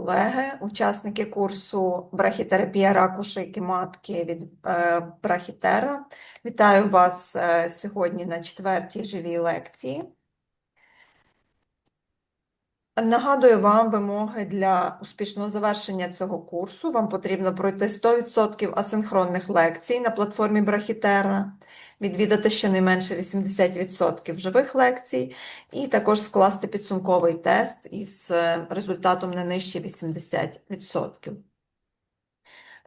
колеги, учасники курсу Брахітерапія раку шийки матки від Брахітера. Вітаю вас сьогодні на 4-й живій лекції. Нагадую вам вимоги для успішного завершення цього курсу. Вам потрібно пройти 100% асинхронних лекцій на платформі Брахітера, відвідати щонайменше 80% живих лекцій і також скласти підсумковий тест із результатом не нижче 80%.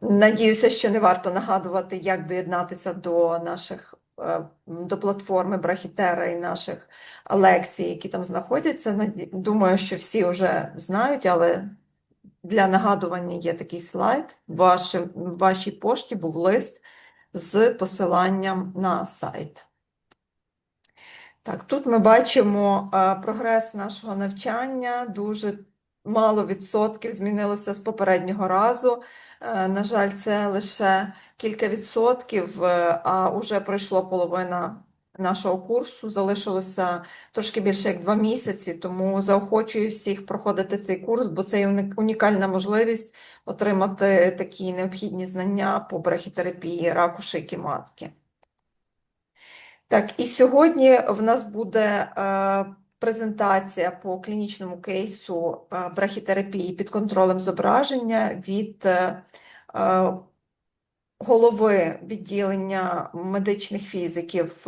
Надіюся, що не варто нагадувати, як доєднатися до платформи Брахітера і наших лекцій, які там знаходяться. Думаю, що всі вже знають, але для нагадування є такий слайд. В вашій пошті був лист з посиланням на сайт. Так, тут ми бачимо прогрес нашого навчання. Дуже мало відсотків змінилося з попереднього разу. На жаль, це лише кілька відсотків, а вже пройшло половина нашого курсу. Залишилося трошки більше як 2 місяці, тому заохочую всіх проходити цей курс, бо це є унікальна можливість отримати такі необхідні знання по брахітерапії раку шийки матки. Так, і сьогодні в нас буде презентація по клінічному кейсу брахітерапії під контролем зображення від голови відділення медичних фізиків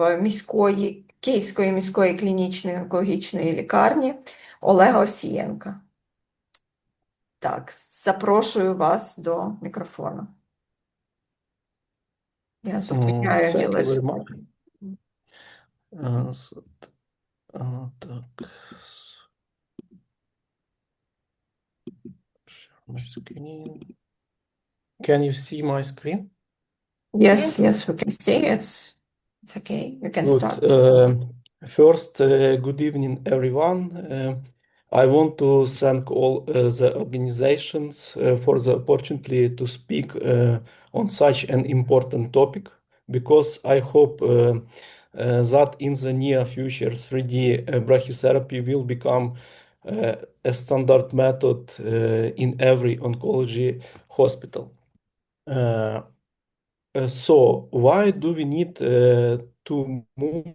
Київської міської клінічної онкологічної лікарні Олега Овсієнка. Так, запрошую вас до мікрофону. Я зупиняю Thank you very лист. much. Так. Share my screen. Can you see my screen? Yes, we can see it's okay. You can Good. start. First, good evening, everyone. I want to thank all the organizations for the opportunity to speak on such an important topic, because I hope that in the near future 3D brachytherapy will become a standard method in every oncology hospital. So why do we need to move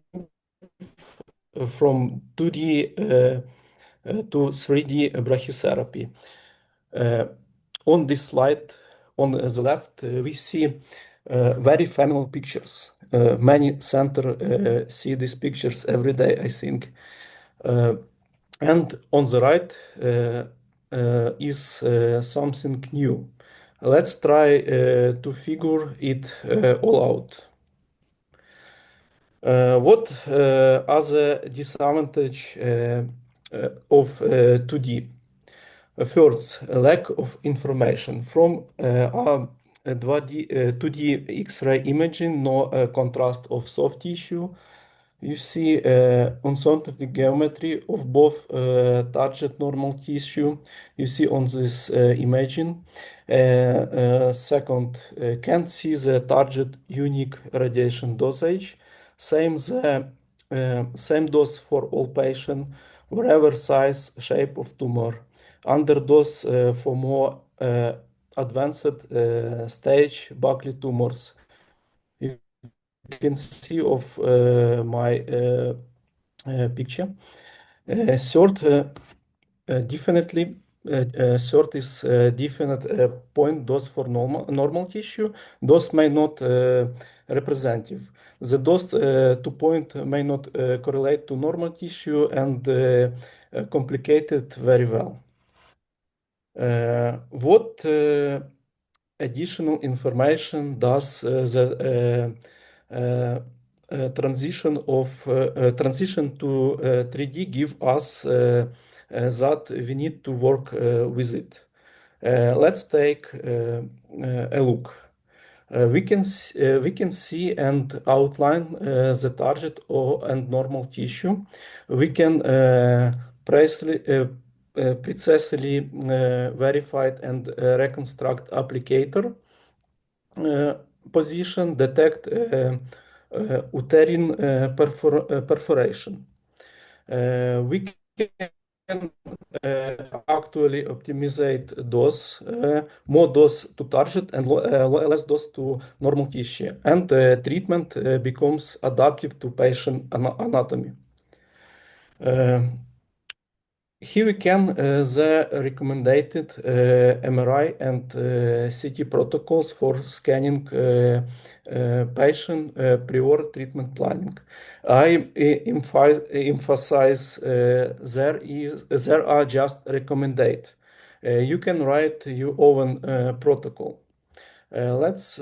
from 2D to 3D brachytherapy? On this slide, on the left, we see very familiar pictures. Many center see these pictures every day, I think. And on the right is something new. Let's try to figure it all out. What are the disadvantages of 2D? First, lack of information. From 2D X-ray imaging, no contrast of soft tissue. You see uncertainty geometry of both target normal tissue. You see on this imaging. Second, can't see the target unique radiation dosage. Same dose for all patients, whatever size, shape of tumor. Underdose for more advanced stage Buckley tumors. You can see of my picture. Third, definitely, third is definite point dose for normal tissue. Dose may not representative. The dose to point may not correlate to normal tissue and complicated very well. What additional information does the transition to 3D give us that we need to work with it? Let's take a look. We can see and outline the target and normal tissue. We can precisely verify and reconstruct applicator position, detect uterine perforation. We actually optimize dose, more dose to target and less dose to normal tissue. And treatment becomes adaptive to patient anatomy. Here we can the recommended MRI and CT protocols for scanning patient prior treatment planning. I emphasize there are just recommended. You can write your own protocol. Let's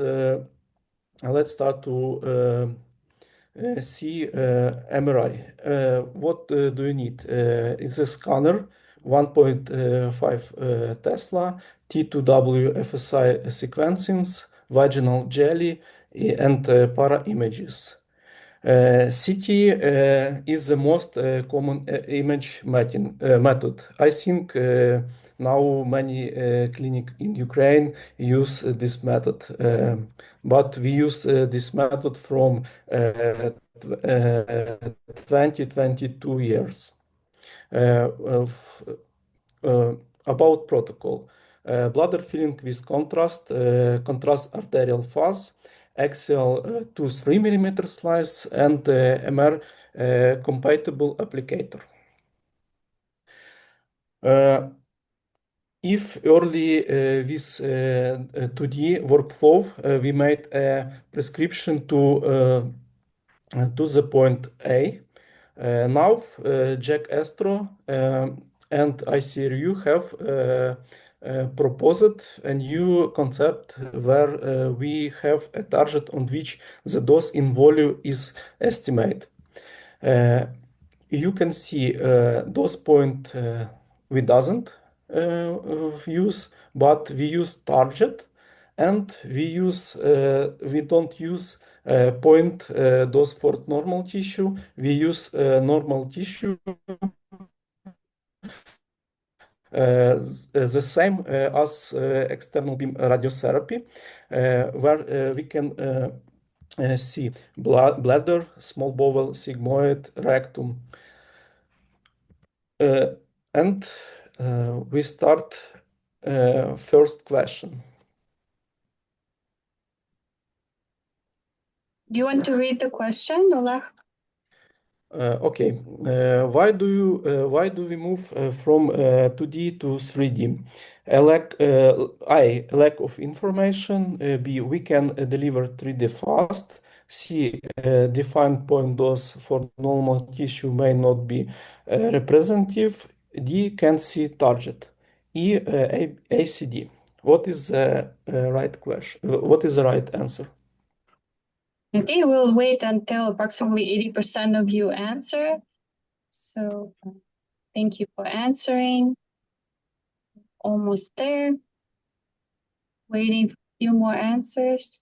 start to see MRI. What do you need? It's a scanner, 1.5 Tesla, T2W FSI sequencings, vaginal jelly, and para images. CT is the most common image method. I think now many clinic in Ukraine use this method, but we use this method from 2022 years. Of, uh, about protocol. Bladder filling with contrast arterial fuzz, axial 2-3 millimeter slice, and MR compatible applicator. If early with 2D workflow, we made a prescription to the point A. Now, Jack Astro and ICRU have proposed a new concept where we have a target on which the dose in volume is estimated. You can see dose point we doesn't use, but we use target, and we don't use point dose for normal tissue. We use normal tissue the same as external beam radiotherapy, where we can see bladder, small bowel, sigmoid, rectum. And we start first question. Do you want to read the question, Oleg? Okay. Why do we move from 2D to 3D? Lack of information. B, we can deliver 3D fast. C, defined point dose for normal tissue may not be representative. D, can see target. E, ACD. What is the right question? What is the right answer? Okay, we'll wait until approximately 80% of you answer. So thank you for answering. Almost there. Waiting for a few more answers.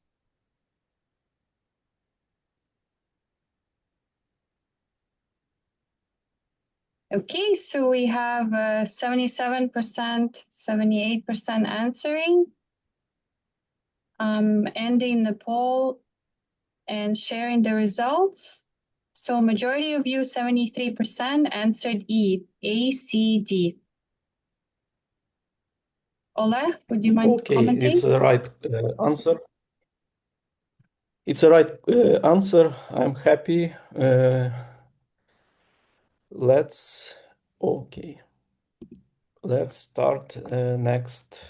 Okay, so we have 77%, 78% answering. Ending the poll and sharing the results. So majority of you, 73%, answered E, ACD. Oleg, would you mind commenting? It's the right answer. It's the right answer. I'm happy. Okay. Let's start next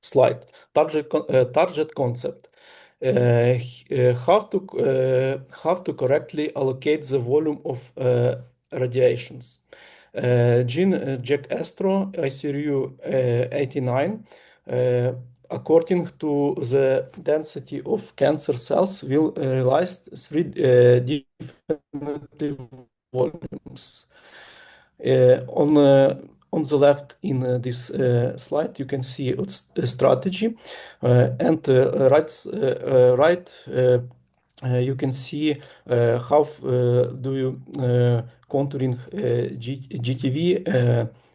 slide. Target concept. How to correctly allocate the volume of radiations. Jean Jack Astro, ICRU 89. According to the density of cancer cells, will realize three different volumes. On the left in this slide, you can see its strategy, and right you can see how do you contouring GTV,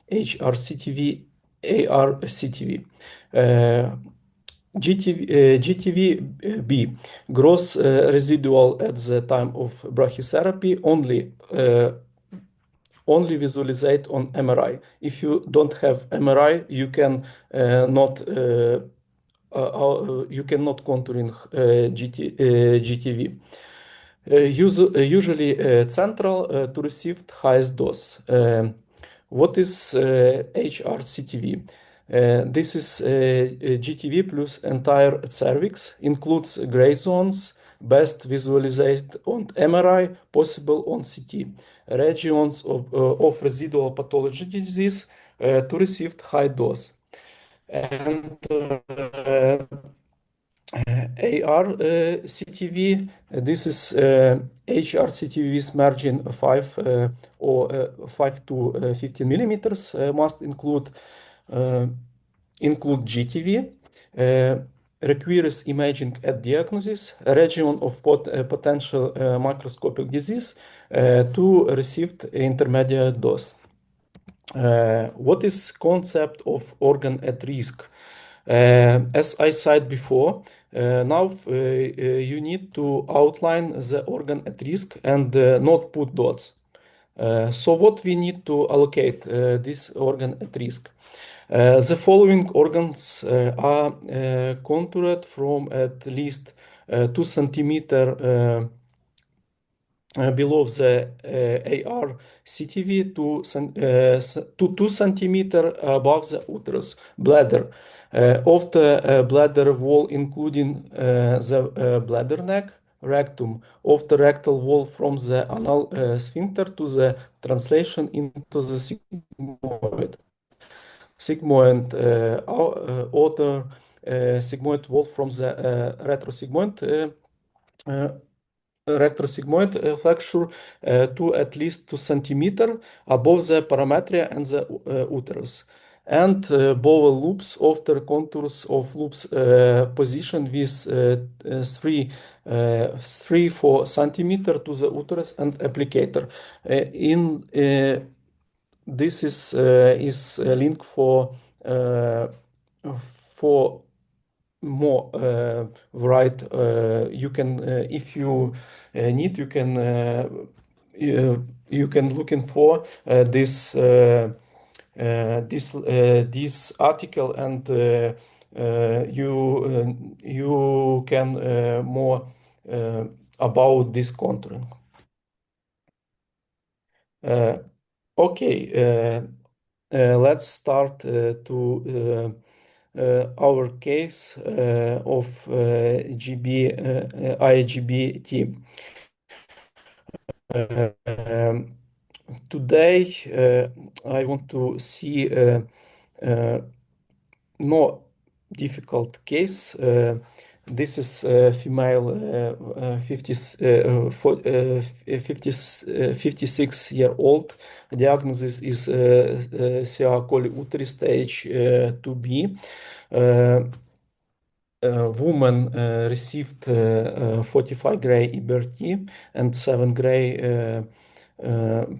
HRCTV, ARCTV. GTV-B, gross residual at the time of brachytherapy, only visualizate on MRI. If you don't have MRI, you can not you cannot contouring GTV. Usually central to receive highest dose. What is HRCTV? This is GTV plus entire cervix, includes gray zones, best visualized on MRI, possible on CT. Regions of residual pathology disease to receive high dose. And AR-CTV, this is HR-CTV's margin 5 or 5 to 15 millimeters, must include GTV, requires imaging at diagnosis, a region of potential microscopic disease to receive intermediate dose. What is concept of organ at risk? As I said before, now you need to outline the organ at risk and not put dots. So what we need to allocate this organ at risk? The following organs are contoured from at least 2 centimeter below the AR CTV to 2 centimeter above the uterus bladder of the bladder wall, including the bladder neck, rectum, of the rectal wall from the anal sphincter to the translation into the sigmoid. Sigmoid outer sigmoid wall from the retrosigmoid rectosigmoid flexure to at least 2 centimeter above the parametria and the uterus. And bowel loops of the contours of loops position with 3-4 centimeter to the uterus and applicator. This is a link for more right. You can if you need, you can looking for this article, and you can more about this contouring. Okay, let's start to our case of IGBT. Today, I want to see no difficult case. This is a female 56-year-old. Diagnosis is CA coli uteri stage 2B. Woman received 45 gray EBRT and 7 gray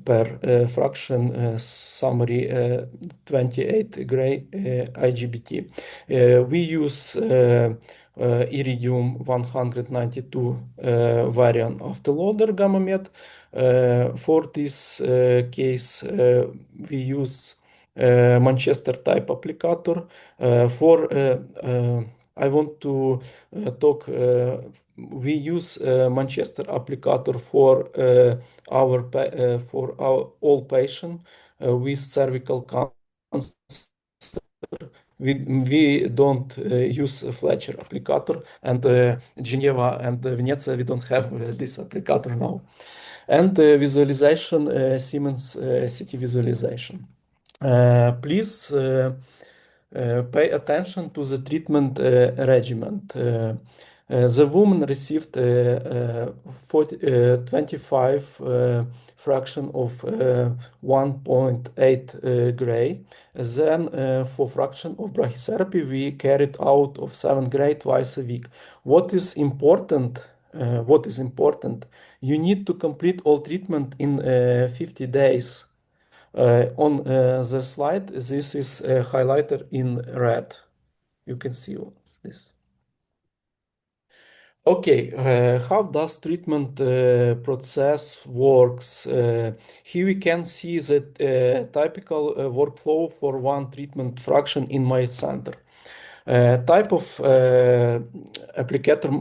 per fraction summary 28 gray IGBT. We use Iridium 192 variant afterloader gamma met. For this case, we use Manchester type applicator. I want to talk. We use Manchester applicator for our all patient with cervical cancer. We don't use Fletcher applicator, and Geneva and Venezia, we don't have this applicator now. And visualization, Siemens CT visualization. Please pay attention to the treatment regimen. The woman received 25 fraction of 1.8 gray. Then for fraction of brachytherapy, we carried out of 7 gray twice a week. What is important? You need to complete all treatment in 50 days. On the slide, this is highlighted in red. You can see this. Okay, how does treatment process works? Here we can see the typical workflow for one treatment fraction in my center. Type of applicator,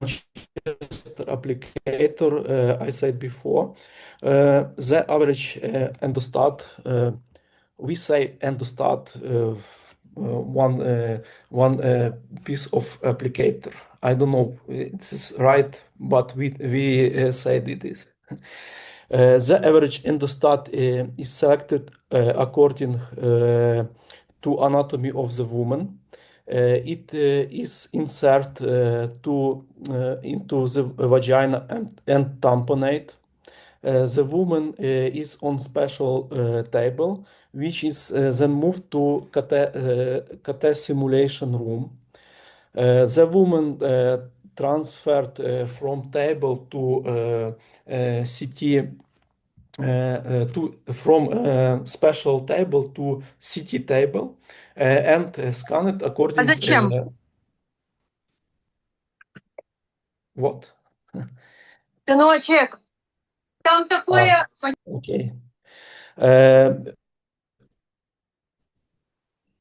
Manchester applicator, I said before. The average endostat, we say endostat, one piece of applicator. I don't know it's right, but we said it is. The average endostat is selected according to anatomy of the woman. It is insert into the vagina and tamponade. The woman is on special table, which is then moved to catheter simulation room. The woman transferred from table to CT from special table to CT table and scanned А according зачем? what? Сыночек, там Ah, такое... okay.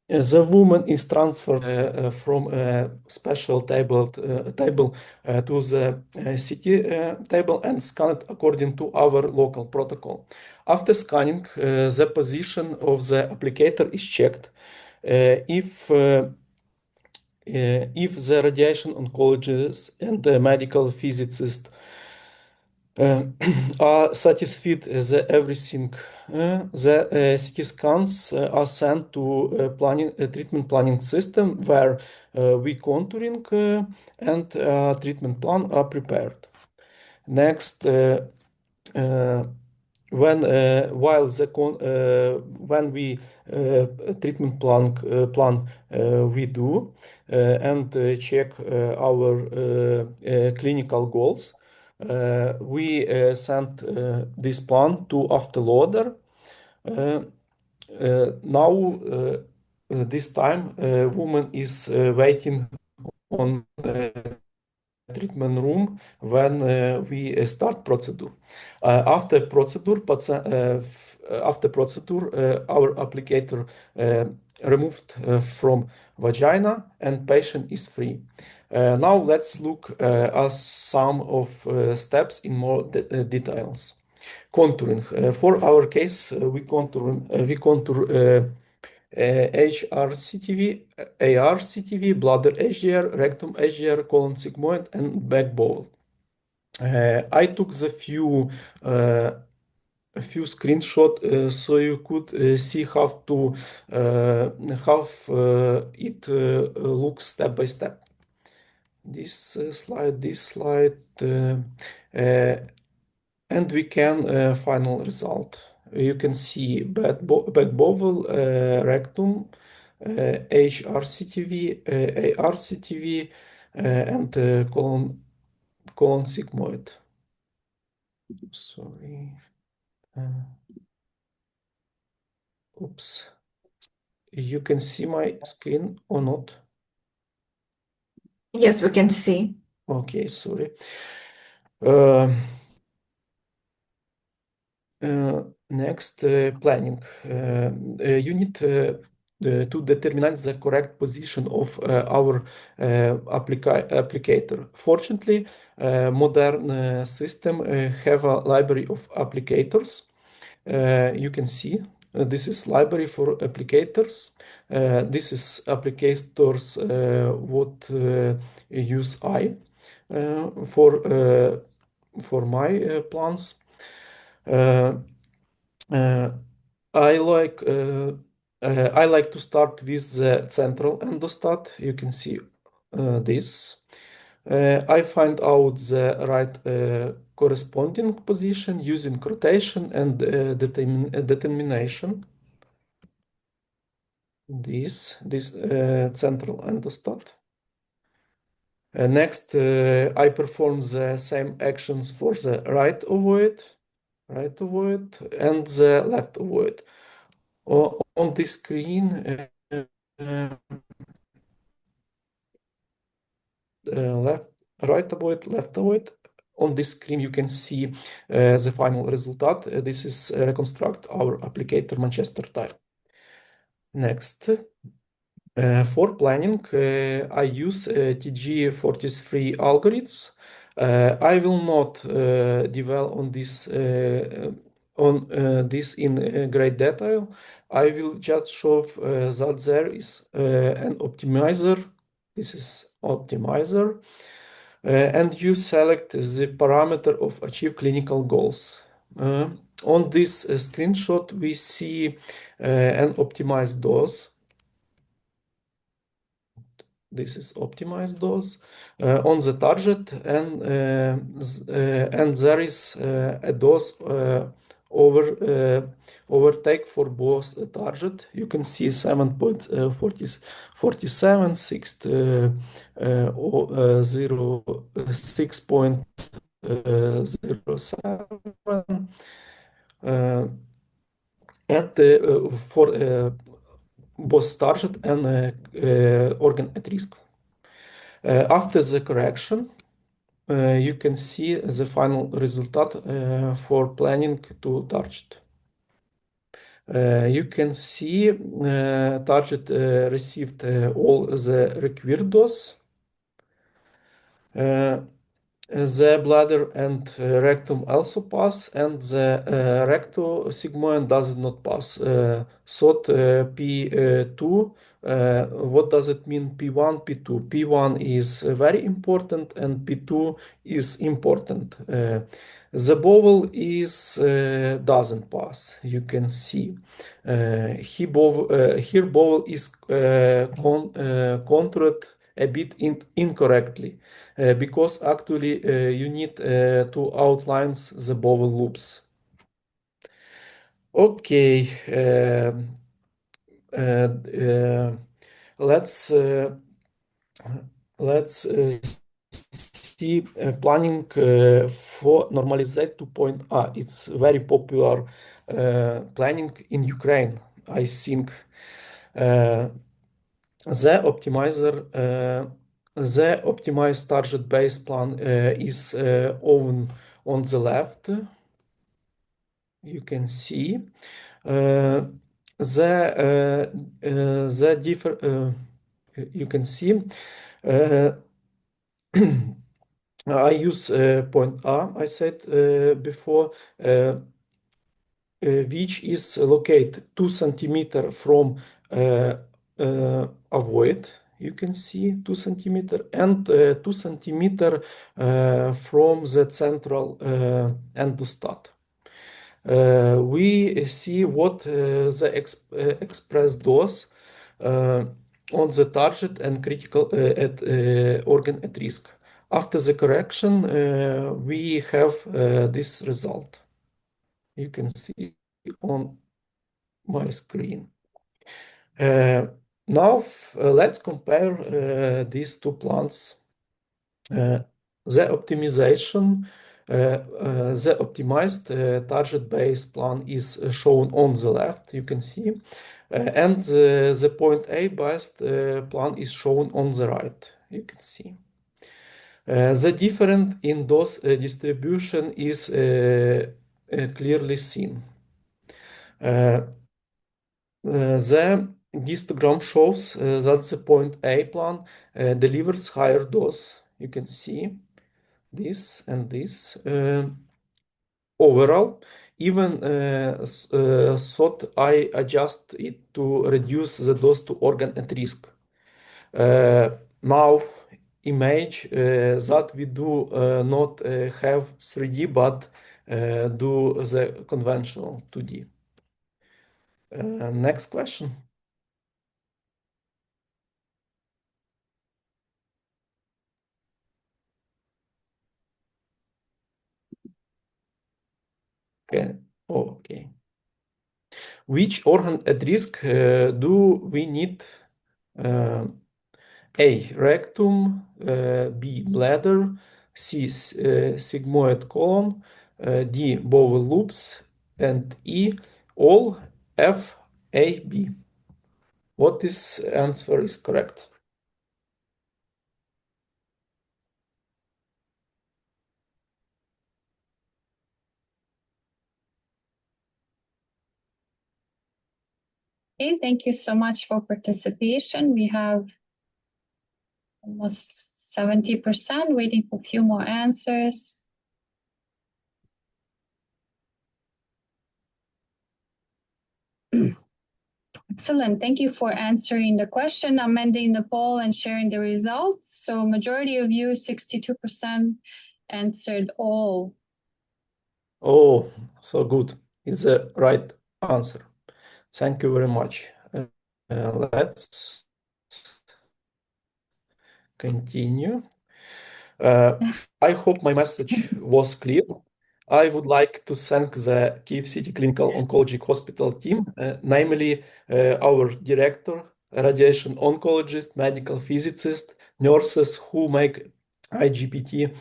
The woman is transferred from a special table to the CT table and scanned according to our local protocol. After scanning, the position of the applicator is checked. If the radiation oncologist and the medical physicist are satisfied that everything. The CT scans are sent to treatment planning system where we contouring and treatment plan are prepared. Next, uh, when we treatment plan we do and check our clinical goals. We send this plan to afterloader. Now, this time, woman is waiting on treatment room when we start procedure. After procedure, our applicator removed from vagina and patient is free. Now let's look at some of steps in more details. Contouring. For our case, we contour HRCTV, ARCTV, bladder HDR, rectum HDR, colon sigmoid, and back bowel. I took a few screenshots so you could see how it looks step by step. This slide, uh, and we can final result. You can see back bowel, rectum, HRCTV, ARCTV, and colon sigmoid. Sorry. Oops. You can see my screen or not? Yes, we can see. Okay, sorry. Uh, Next, planning. You need to determine the correct position of our applicator. Fortunately, modern system have a library of applicators. You can see this is library for applicators. This is applicators what use I for my plans. Uh, uh, I like to start with the central endostat. You can see this. I find out the right corresponding position using rotation and determination. This central endostat. Next, I perform the same actions for the right ovoid, and the left ovoid. On this screen, left right ovoid, left ovoid. On this screen, you can see the final result. This is reconstruct our applicator Manchester tire. Next. For planning, I use TG43 algorithms. I will not dwell on this in great detail. I will just show that there is an optimizer. This is optimizer, and you select the parameter of achieve clinical goals. On this screenshot, we see an optimized dose. This is optimized dose on the target, and there is a dose overtake for both target. You can see 7.47, 6.07, and for both target and organ at risk. After the correction, you can see the final result for planning to target. You can see target received all the required dose. The bladder and rectum also pass, and the rectosigmoid does not pass. Thought P2. What does it mean? P1, P2. P1 is very important, and P2 is important. The bowel is doesn't pass. You can see here bowel is contoured a bit incorrectly. Because actually you need to outline the bowel loops. Okay, let's see planning for normalizate to point A. It's very popular planning in Ukraine, I think. The optimized target-based plan is on the left. You can see the different. You can see I use point A. I said before. Which is located 2 centimeter from avoid. You can see 2 centimeter and 2 centimeter from the central endostat. We see what the express dose on the target and critical at organ at risk. After the correction, we have this result. You can see on my screen. Now let's compare these two plants. The optimization, the optimized target-based plan is shown on the left, you can see, and the point A-based plan is shown on the right, you can see. The difference in dose distribution is clearly seen. The histogram shows that the point A plan delivers higher dose. You can see this and this. Overall, even thought I adjust it to reduce the dose to organ at risk. Now image that we do not have 3D but do the conventional 2D. Next question. Okay. Okay. Which organ at risk do we need? A. Rectum, B. Bladder, C. Sigmoid colon, D. Bowel loops, and E. All. F. A. B. What is answer is correct? Okay, thank you so much for participation. We have almost 70% waiting for a few more answers. Excellent. Thank you for answering the question, amending the poll, and sharing the results. So majority of you, 62%, answered all. Oh, so good. It's the right answer. Thank you very much. Let's continue. I hope my message was clear. I would like to thank the Kyiv City Clinical Oncology Hospital team, namely our director, radiation oncologist, medical physicist, nurses who make IGPT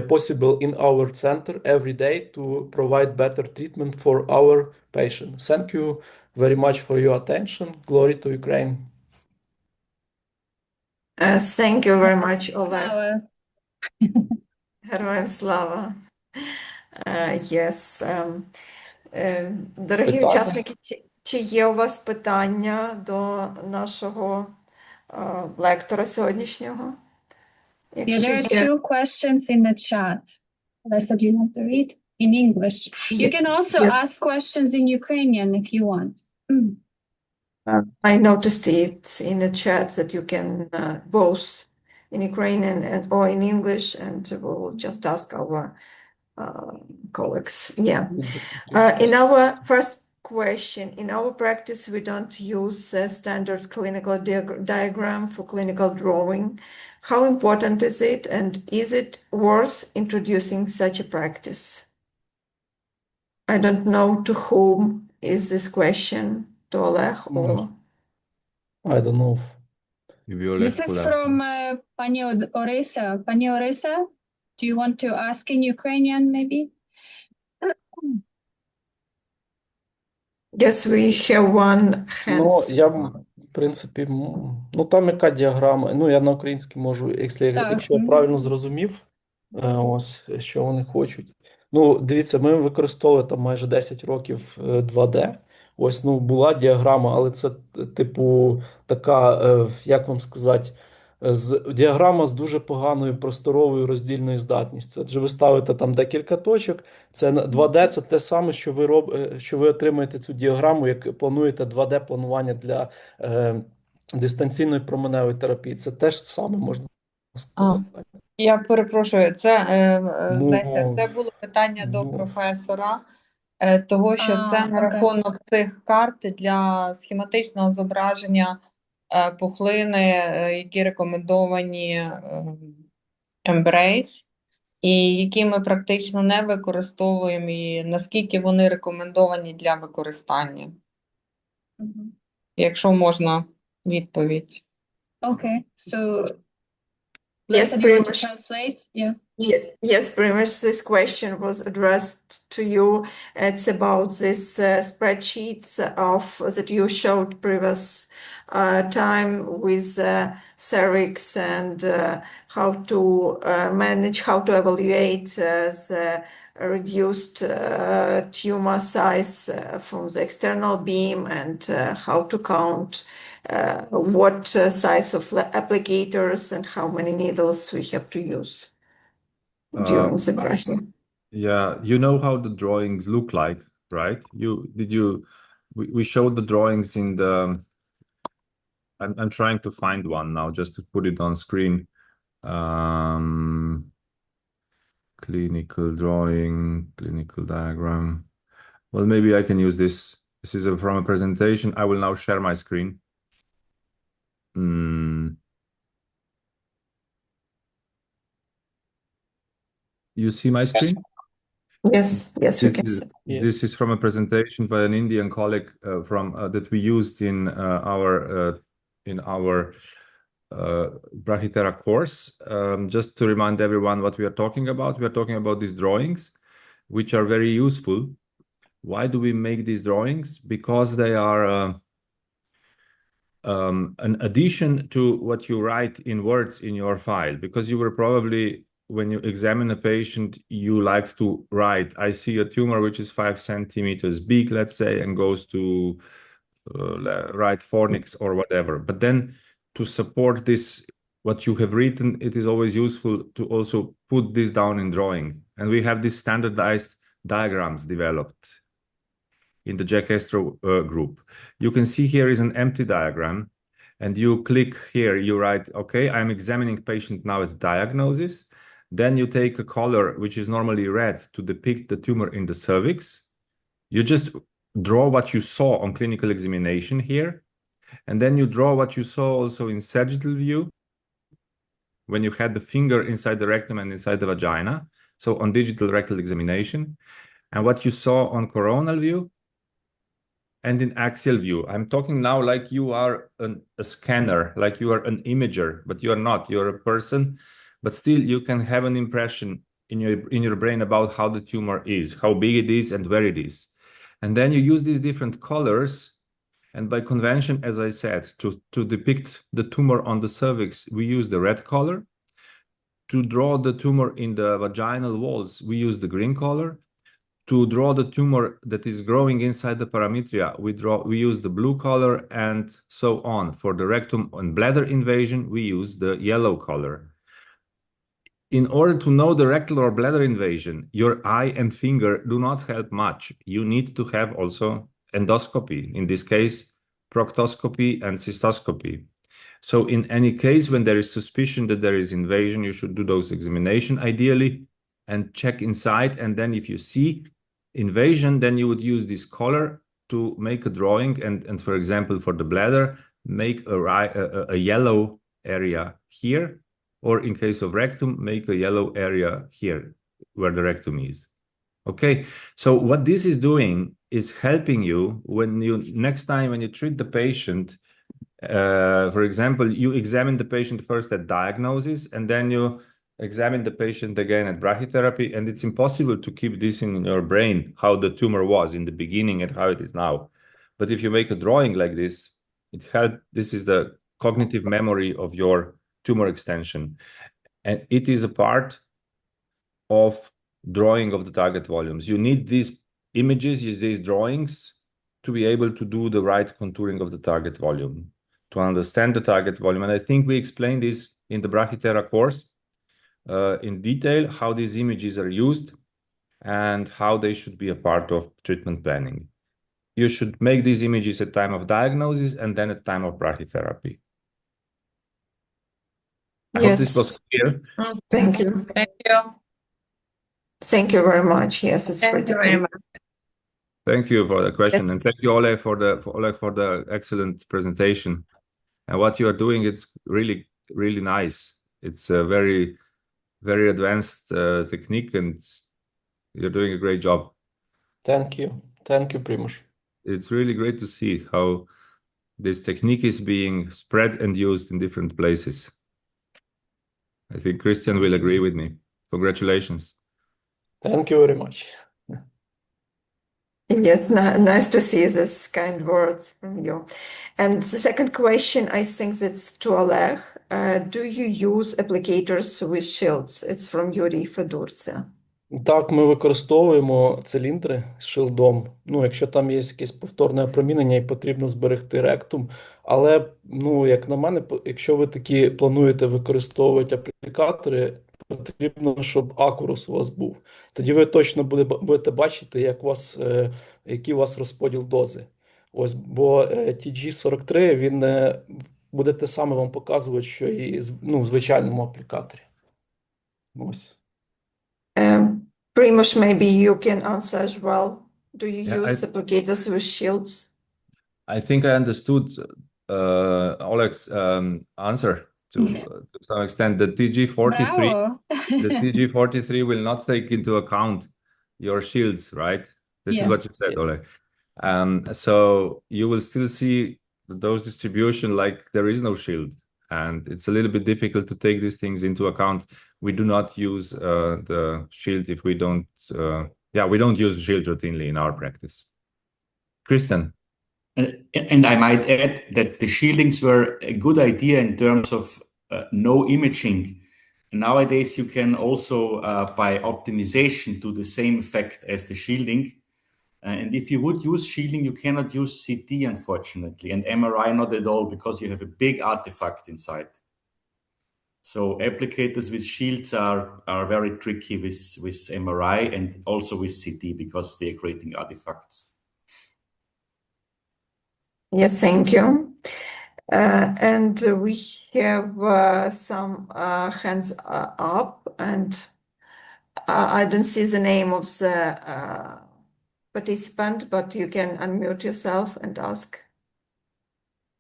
possible in our center every day to provide better treatment for our patients. Thank you very much for your attention. Glory to Ukraine. Thank you very much, Oleg. Слава. Героям слава. Yes. Дорогі Питання? учасники, чи є у вас питання до нашого лектора сьогоднішнього? Yeah, Якщо there are є, two questions in the chat. Lisa, do you want to read in English? You can also Yes. ask questions in Ukrainian if you want. I noticed it in the chat that you can both in Ukrainian or in English, and we'll just ask our colleagues. Yeah. In our first question, in our practice, we don't use a standard clinical diagram for clinical drawing. How important is it, and is it worth introducing such a practice? I don't know to whom is this question, to Oleg or... I don't know. This is from Pani Orisa. Pani Orisa, do you want to ask in Ukrainian maybe? Yes, we have one hand. Ну, я, в принципі, ну там яка діаграма. Ну, я на українській можу, якщо я правильно зрозумів, ось, що вони хочуть. Ну, дивіться, ми використовували там майже 10 років 2D. Ось, ну, була діаграма, але це, типу, така, як вам сказати, діаграма з дуже поганою просторовою роздільною здатністю. Адже ви ставите там декілька точок. Це 2D це те саме, що ви отримуєте цю діаграму, як плануєте 2D планування для дистанційної променевої терапії. Це теж саме можна сказати. Я перепрошую, це Ну, Леся, це було питання до ну. професора, того що це на окей. рахунок цих карт для схематичного зображення пухлини, які рекомендовані Embrace, і які ми практично не використовуємо, і наскільки вони рекомендовані для використання. Якщо можна відповідь. Okay, so Yes, Lisa, do you pretty want to much. translate? Yeah. Yes, pretty much this question was addressed to you. It's about this spreadsheets that you showed previous time with cervix and how to manage, how to evaluate the reduced tumor size from the external beam and how to count what size of applicators and how many needles we have to use during the brachy. Yeah, you know how the drawings look like, right? We showed the drawings in the, I'm trying to find one now just to put it on screen. Clinical drawing, clinical diagram. Well, maybe I can use this. This is from a presentation. I will now share my screen. You see my screen? Yes, we can see. This is from a presentation by an Indian colleague that we used in our Brachytherapy course. Just to remind everyone what we are talking about. We are talking about these drawings, which are very useful. Why do we make these drawings? Because they are an addition to what you write in words in your file. Because you were probably, when you examine a patient, you like to write, I see a tumor which is 5 centimeters big, let's say, and goes to write fornix or whatever. But then to support this, what you have written, it is always useful to also put this down in drawing. And we have these standardized diagrams developed in the Jack Astro group. You can see here is an empty diagram, and you click here, you write, okay, I'm examining patient now at diagnosis. Then you take a color, which is normally red, to depict the tumor in the cervix. You just draw what you saw on clinical examination here, and then you draw what you saw also in sagittal view, when you had the finger inside the rectum and inside the vagina, so on digital rectal examination, and what you saw on coronal view, and in axial view. I'm talking now like you are a scanner, like you are an imager, but you are not. You're a person, but still you can have an impression in your brain about how the tumor is, how big it is, and where it is. And then you use these different colors. And by convention, as I said, to depict the tumor on the cervix, we use the red color. To draw the tumor in the vaginal walls, we use the green color. To draw the tumor that is growing inside the parametria, we use the blue color, and so on. For the rectum and bladder invasion, we use the yellow color. In order to know the rectal or bladder invasion, your eye and finger do not help much. You need to have also endoscopy, in this case, proctoscopy and cystoscopy. So in any case, when there is suspicion that there is invasion, you should do those examination ideally and check inside. And then if you see invasion, then you would use this color to make a drawing. And for example, for the bladder, make a yellow area here, or in case of rectum, make a yellow area here where the rectum is. Okay, so what this is doing is helping you when you next time when you treat the patient. For example, you examine the patient first at diagnosis, and then you examine the patient again at brachytherapy, and it's impossible to keep this in your brain, how the tumor was in the beginning and how it is now. But if you make a drawing like this, it helps. This is the cognitive memory of your tumor extension, and it is a part of drawing of the target volumes. You need these images, these drawings, to be able to do the right contouring of the target volume, to understand the target volume. And I think we explained this in the Brachythera course in detail, how these images are used and how they should be a part of treatment planning. You should make these images at time of diagnosis and then at time of brachytherapy. I hope this was clear. Thank you. Thank you. Thank you very much. Yes, it's Thank pretty you very clear. much. Thank you for the question, Yes. and thank you, Oleg, for the excellent presentation. And what you are doing, it's really, really nice. It's a very, very advanced technique, and you're doing a great job. Thank you. Thank you, Primož. It's really great to see how this technique is being spread and used in different places. I think Christian will agree with me. Congratulations. Thank you very much. Yes, nice to see this kind words from you. And the second question, I think that's to Oleg. Do you use applicators with shields? It's from Yuri Fedorця. Так, ми використовуємо циліндри з шилдом. Ну, якщо там є якесь повторне опромінення і потрібно зберегти ректум. Але, ну, як на мене, якщо ви такі плануєте використовувати аплікатори, потрібно, щоб акурус у вас був. Тоді ви точно будете бачити, який у вас розподіл дози. Ось, бо TG43, він буде те саме вам показувати, що і в звичайному аплікаторі. Ось. Primož, maybe you can answer as well. Do you Yeah, use applicators with shields? I think I understood Oleg's answer to some extent. The TG43, Bravo. the TG43 will not take into account your shields, right? This is Yes. what you said, Yes. Oleg. So you will still see the dose distribution like there is no shield, and it's a little bit difficult to take these things into account. We do not use the shield if we don't. We don't use shield routinely in our practice. Christian. And I might add that the shieldings were a good idea in terms of no imaging. Nowadays, you can also, by optimization, do the same effect as the shielding. And if you would use shielding, you cannot use CT, unfortunately, and MRI not at all, because you have a big artifact inside. So applicators with shields are very tricky with MRI and also with CT because they are creating artifacts. Yes, thank you. And we have some hands up, and I don't see the name of the participant, but you can unmute yourself and ask.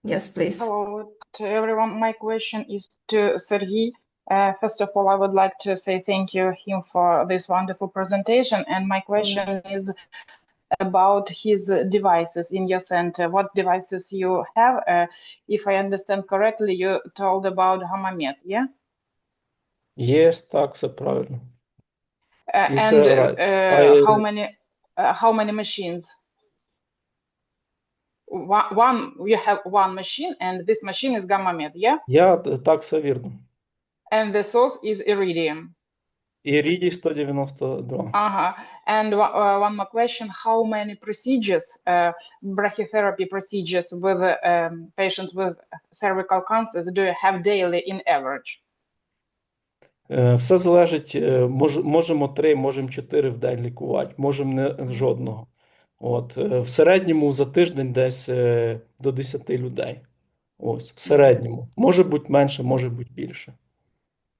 Yes, please. Hello to everyone. My question is to Sergey. First of all, I would like to say thank you him for this wonderful presentation. And my question is about his devices in your center. What devices you have? If I understand correctly, you told about Hamamet, yeah? Yes, так, все правильно. It's And right. how many machines? One, you have one machine, and this machine is Gamamet, yeah? Так, все вірно. And the source is Iridium. Іридій 192. And one more question: how many procedures, brachytherapy procedures with patients with cervical cancers do you have daily in average? Все залежить, можемо 3, можемо 4 в день лікувати, можемо не жодного. От, в середньому за тиждень десь до 10 людей. Ось, в середньому. Може бути менше, може бути більше.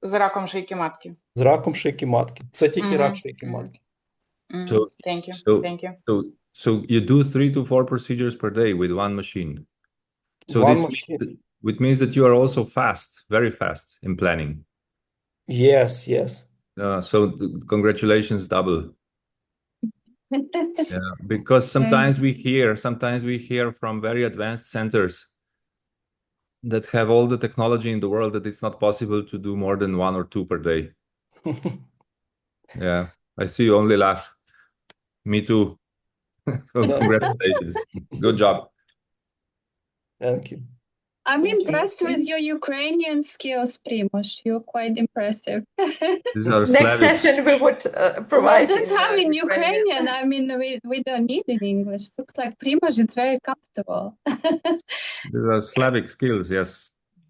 З раком шийки матки. З раком шийки матки. Це тільки рак шийки матки. Thank you. So, Thank you. so you do 3 to 4 procedures per day with one machine. So One this machine. it means that you are also fast, very fast in planning. Yes, yes. So congratulations double. Yeah, because sometimes we hear from very advanced centers that have all the technology in the world that it's not possible to do more than 1 or 2 per day. Yeah, I see you only laugh. Me too. Congratulations. Good job. Thank you. I'm impressed with Please. your Ukrainian skills, Primoz. You're quite impressive. These are Next Slavic. session we would Well, provide just in having Ukrainian. Ukrainian, I mean, we don't need in English. Looks like Primoz is very comfortable. These are Slavic skills, yes.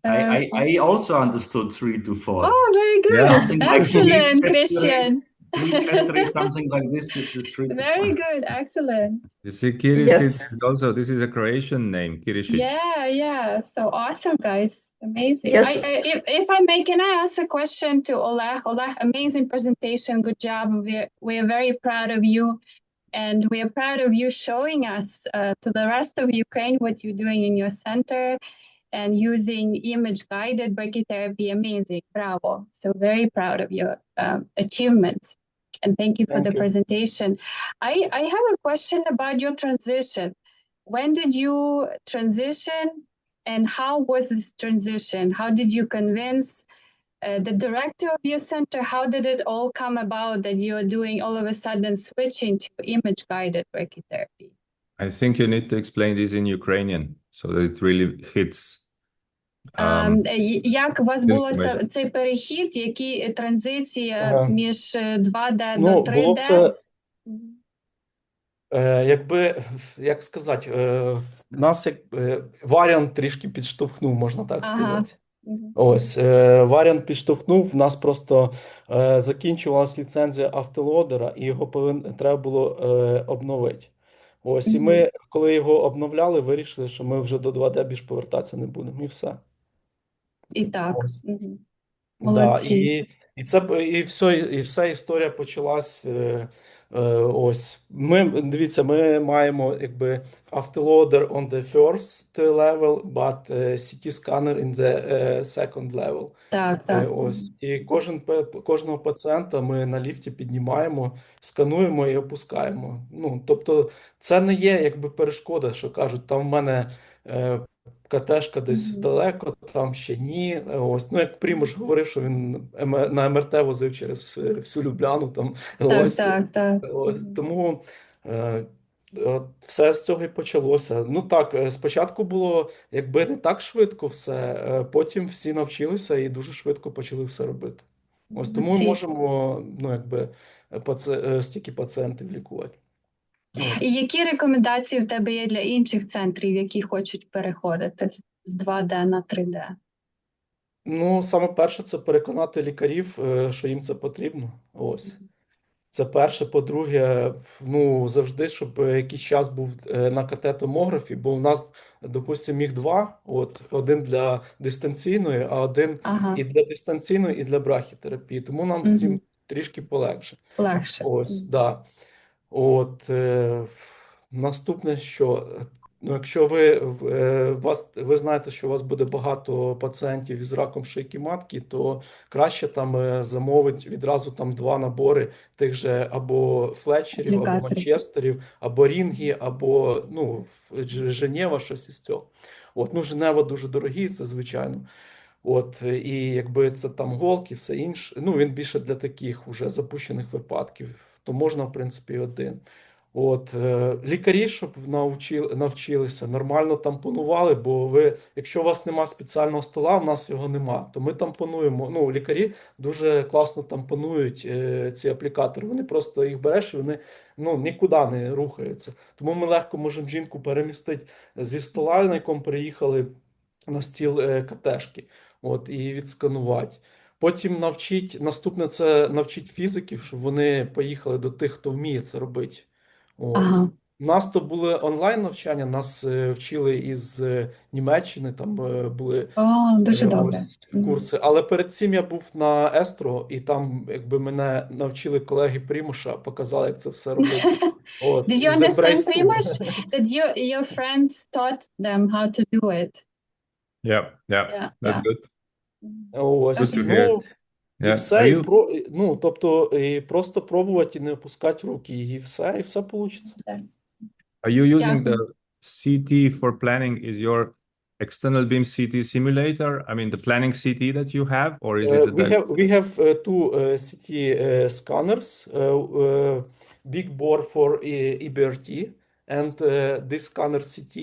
I also understood 3 to 4. Oh, very good. Yeah. Something like Excellent, three Christian. chapter, something like this is 3 to 5. Very good. Excellent. You see, Kirisic Yes. also, this is a Croatian name, Kirisic. Yeah. So awesome, guys. Amazing. Yes. If I may, can I ask a question to Oleg? Oleg, amazing presentation. Good job. We're very proud of you. And we are proud of you showing us to the rest of Ukraine what you're doing in your center and using image-guided brachytherapy. Amazing. Bravo. So very proud of your achievements. And thank you for the presentation. I have a question about your transition. When did you transition and how was this transition? How did you convince the director of your center? How did it all come about that you're doing all of a sudden switching to image-guided brachytherapy? I think you need to explain this in Ukrainian so that it really hits. Як у вас було цей перехід, які транзиція між 2D до 3D? Було все, якби, як сказати, нас варіант трішки підштовхнув, можна так сказати. Ось, варіант підштовхнув, в нас просто закінчувалась ліцензія автолодера, і його треба було обновити. Ось, і ми, коли його обновляли, вирішили, що ми вже до 2D більш повертатися не будемо, і все. І так. Молодці. І вся історія почалась. Ось. Дивіться, ми маємо якби автолодер on the first level, but CT scanner in the second level. Так. Ось. І кожного пацієнта ми на ліфті піднімаємо, скануємо і опускаємо. Ну, тобто це не є якби перешкода, що кажуть, там в мене КТшка десь далеко, там ще ні. Ось, ну, як Прimož говорив, що він на МРТ возив через всю Любляну. Там, ось. Так. Тому все з цього і почалося. Ну так, спочатку було якби не так швидко все, потім всі навчилися і дуже швидко почали все робити. Ось тому ми можемо, ну, якби, стільки пацієнтів лікувати. І які рекомендації в тебе є для інших центрів, які хочуть переходити з 2D на 3D? Ну, саме перше, це переконати лікарів, що їм це потрібно. Ось. Це перше. По-друге, ну, завжди, щоб якийсь час був на КТ-томографі, бо у нас, допустимо, їх два. От, один для дистанційної, а один Ага, і для дистанційної, і для брахітерапії. Тому нам з цим трішки полегше. легше. Ось, да. От, наступне, що ну, якщо ви знаєте, що у вас буде багато пацієнтів із раком шийки матки, то краще там замовити відразу там 2 набори тих же або флетчерів, або Аплікаторів. манчестерів, або рінги, або ну, Женєва, щось із цього. От, ну, Женева дуже дорогий, це звичайно. От, і якби це там голки, все інше. Ну, він більше для таких уже запущених випадків, то можна, в принципі, один. От, лікарі, щоб навчилися, нормально тампонували, бо ви, якщо у вас нема спеціального стола, в нас його нема, то ми тампонуємо. Ну, лікарі дуже класно тампонують ці аплікатори. Вони просто їх береш і вони ну, нікуди не рухаються. Тому ми легко можемо жінку перемістити зі стола, на якому приїхали, на стіл КТшки. От, і відсканувати. Потім наступне це навчить фізиків, щоб вони поїхали до тих, хто вміє це робити. От. Ага. У нас то були онлайн навчання, нас вчили із Німеччини, там були О, дуже добре. ось курси. Але перед цим я був на Естро, і там якби мене навчили колеги Примуша, показали, як це все робити. От, Did you з understand, Embrace Primoz, Tool. that your friends taught them how to do it? Yeah, Yeah, that's yeah. good. Ось, Good to hear. ну, і Yeah. все, Are you ну, тобто, і просто пробувати і не опускати руки, і все вийде. are you using the Дякую. CT for planning? Is your external beam CT simulator? I mean, the planning CT that you have, or is it We have two CT scanners, big bore for EBRT, and this scanner CT,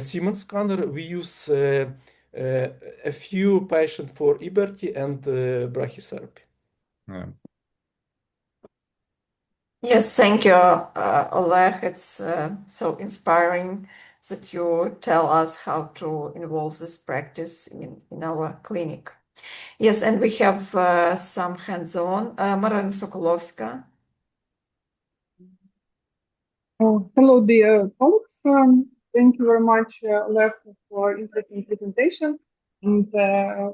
Siemens scanner. We use a few patients for EBRT and brachytherapy. Yeah. Yes, thank you, Oleg. It's so inspiring that you tell us how to involve this practice in our clinic. Yes, and we have some hands-on. Marina Sokolovska. Hello, dear folks. Thank you very much, Lev, for interesting presentation. And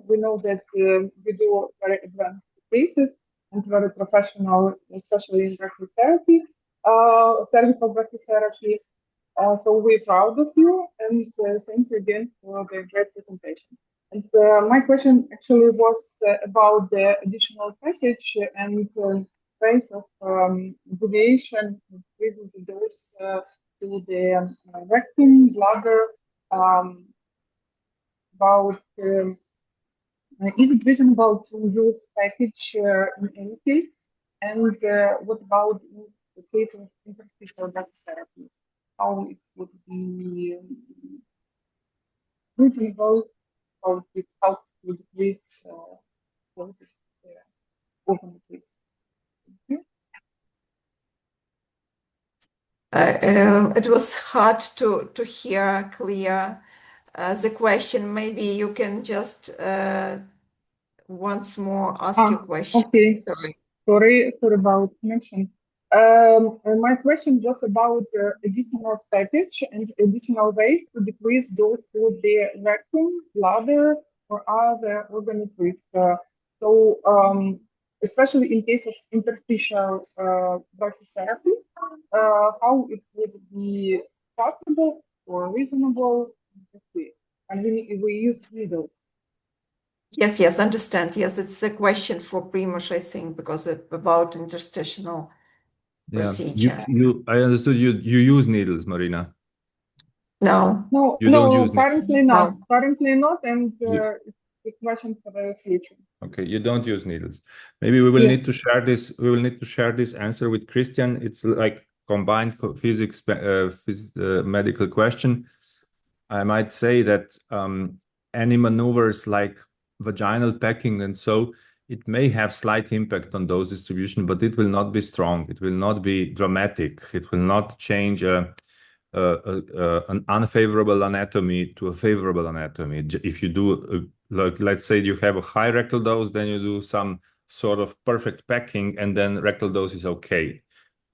we know that you do very advanced cases and very professional, especially in brachytherapy, cervical brachytherapy. So we're proud of you, and thank you again for the great presentation. And my question actually was about the additional package and ways of deviation, increasing the dose to the rectum, bladder, about is it reasonable to use package in any case? And what about in the case of interstitial brachytherapy? How it would be reasonable, how it helps to decrease open decrease. It was hard to hear clear the question. Maybe you can just once more ask your question. Okay. Sorry. Sorry about connection. My question was about additional package and additional ways to decrease dose to the rectum, bladder, or other organ drift. So, especially in case of interstitial brachytherapy, how it would be possible or reasonable and we use needles. Yes, understand. Yes, it's a question for Primoz, I think, because about interstitial procedure. I understood you use needles, Marina. No. You don't use currently not. No. Currently not, and it's a question for the future. Okay, you don't use needles. Maybe we will need to share this. We will need to share this answer with Christian. It's like combined physics, medical question. I might say that any maneuvers like vaginal packing and so it may have slight impact on dose distribution, but it will not be strong. It will not be dramatic. It will not change an unfavorable anatomy to a favorable anatomy. If you do, like, let's say you have a high rectal dose, then you do some sort of perfect packing, and then rectal dose is okay.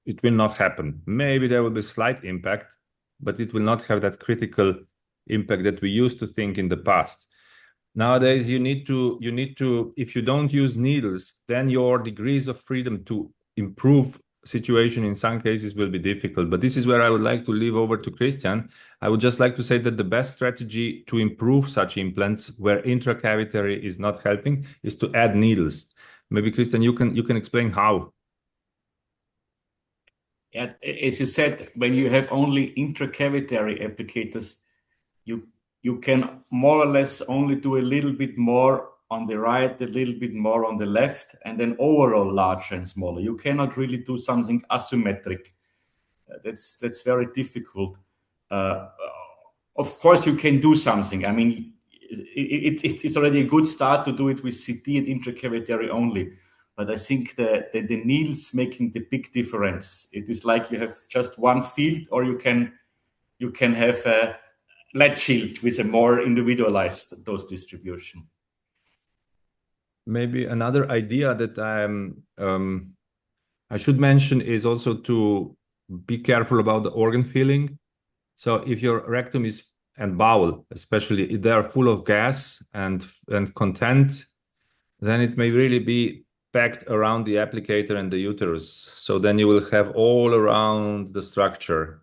It will not happen. Maybe there will be slight impact, but it will not have that critical impact that we used to think in the past. Nowadays, you need to, if you don't use needles, then your degrees of freedom to improve situation in some cases will be difficult. But this is where I would like to leave over to Christian. I would just like to say that the best strategy to improve such implants where intracavitary is not helping is to add needles. Maybe Christian, you can explain how. Yeah, as you said, when you have only intracavitary applicators, you can more or less only do a little bit more on the right, a little bit more on the left, and then overall larger and smaller. You cannot really do something asymmetric. That's very difficult. Of course, you can do something. I mean, it's already a good start to do it with CT and intracavitary only. But I think the needles making the big difference. It is like you have just one field, or you can have a lead shield with a more individualized dose distribution. Maybe another idea that I should mention is also to be careful about the organ filling. So if your rectum is, and bowel especially, if they are full of gas and content, then it may really be packed around the applicator and the uterus. So then you will have all around the structure.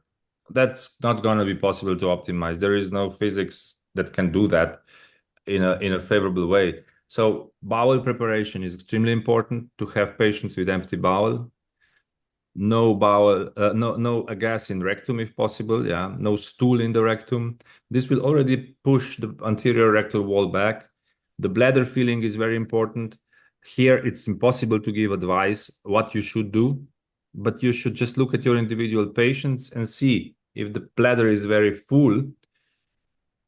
That's not going to be possible to optimize. There is no physics that can do that in a favorable way. So bowel preparation is extremely important to have patients with empty bowel. No bowel, no gas in rectum if possible. Yeah, no stool in the rectum. This will already push the anterior rectal wall back. The bladder filling is very important. Here, it's impossible to give advice what you should do, but you should just look at your individual patients and see if the bladder is very full.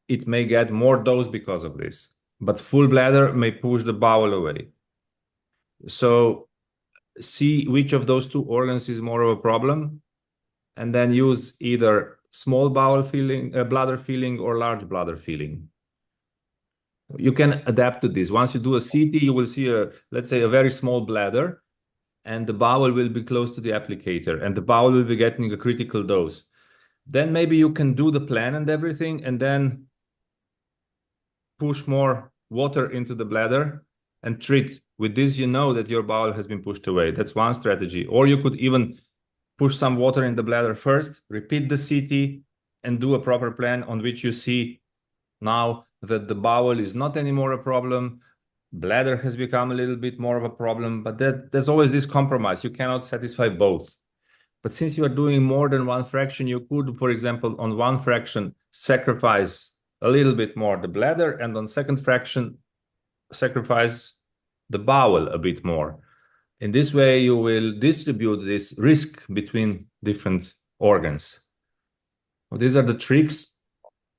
It may get more dose because of this, but full bladder may push the bowel away. So see which of those two organs is more of a problem, and then use either small bowel filling, bladder filling, or large bladder filling. You can adapt to this. Once you do a CT, you will see let's say a very small bladder, and the bowel will be close to the applicator, and the bowel will be getting a critical dose. Then maybe you can do the plan and everything, and then push more water into the bladder and treat. With this, you know that your bowel has been pushed away. That's one strategy. Or you could even push some water in the bladder first, repeat the CT, and do a proper plan on which you see now that the bowel is not anymore a problem. Bladder has become a little bit more of a problem, but there's always this compromise. You cannot satisfy both. But since you are doing more than one fraction, you could, for example, on one fraction, sacrifice a little bit more the bladder, and on second fraction, sacrifice the bowel a bit more. In this way, you will distribute this risk between different organs. Well, these are the tricks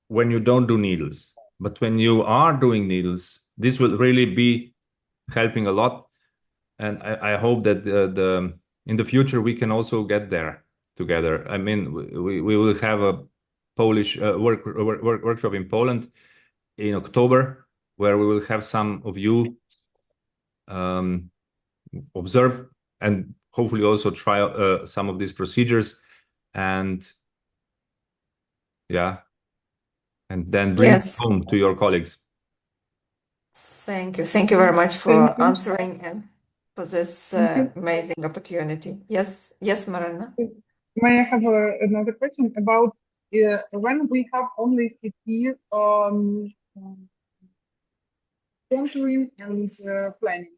when you don't do needles. But when you are doing needles, this will really be helping a lot. And I hope that in the future, we can also get there together. I mean, we will have a Polish workshop in Poland in October, where we will have some of you observe and hopefully also try some of these procedures, and yeah, and then bring it home to your colleagues. Thank you. Thank you very much for Thank you. answering and for this amazing opportunity. Yes, Marina. May I have another question about when we have only CT centering and planning?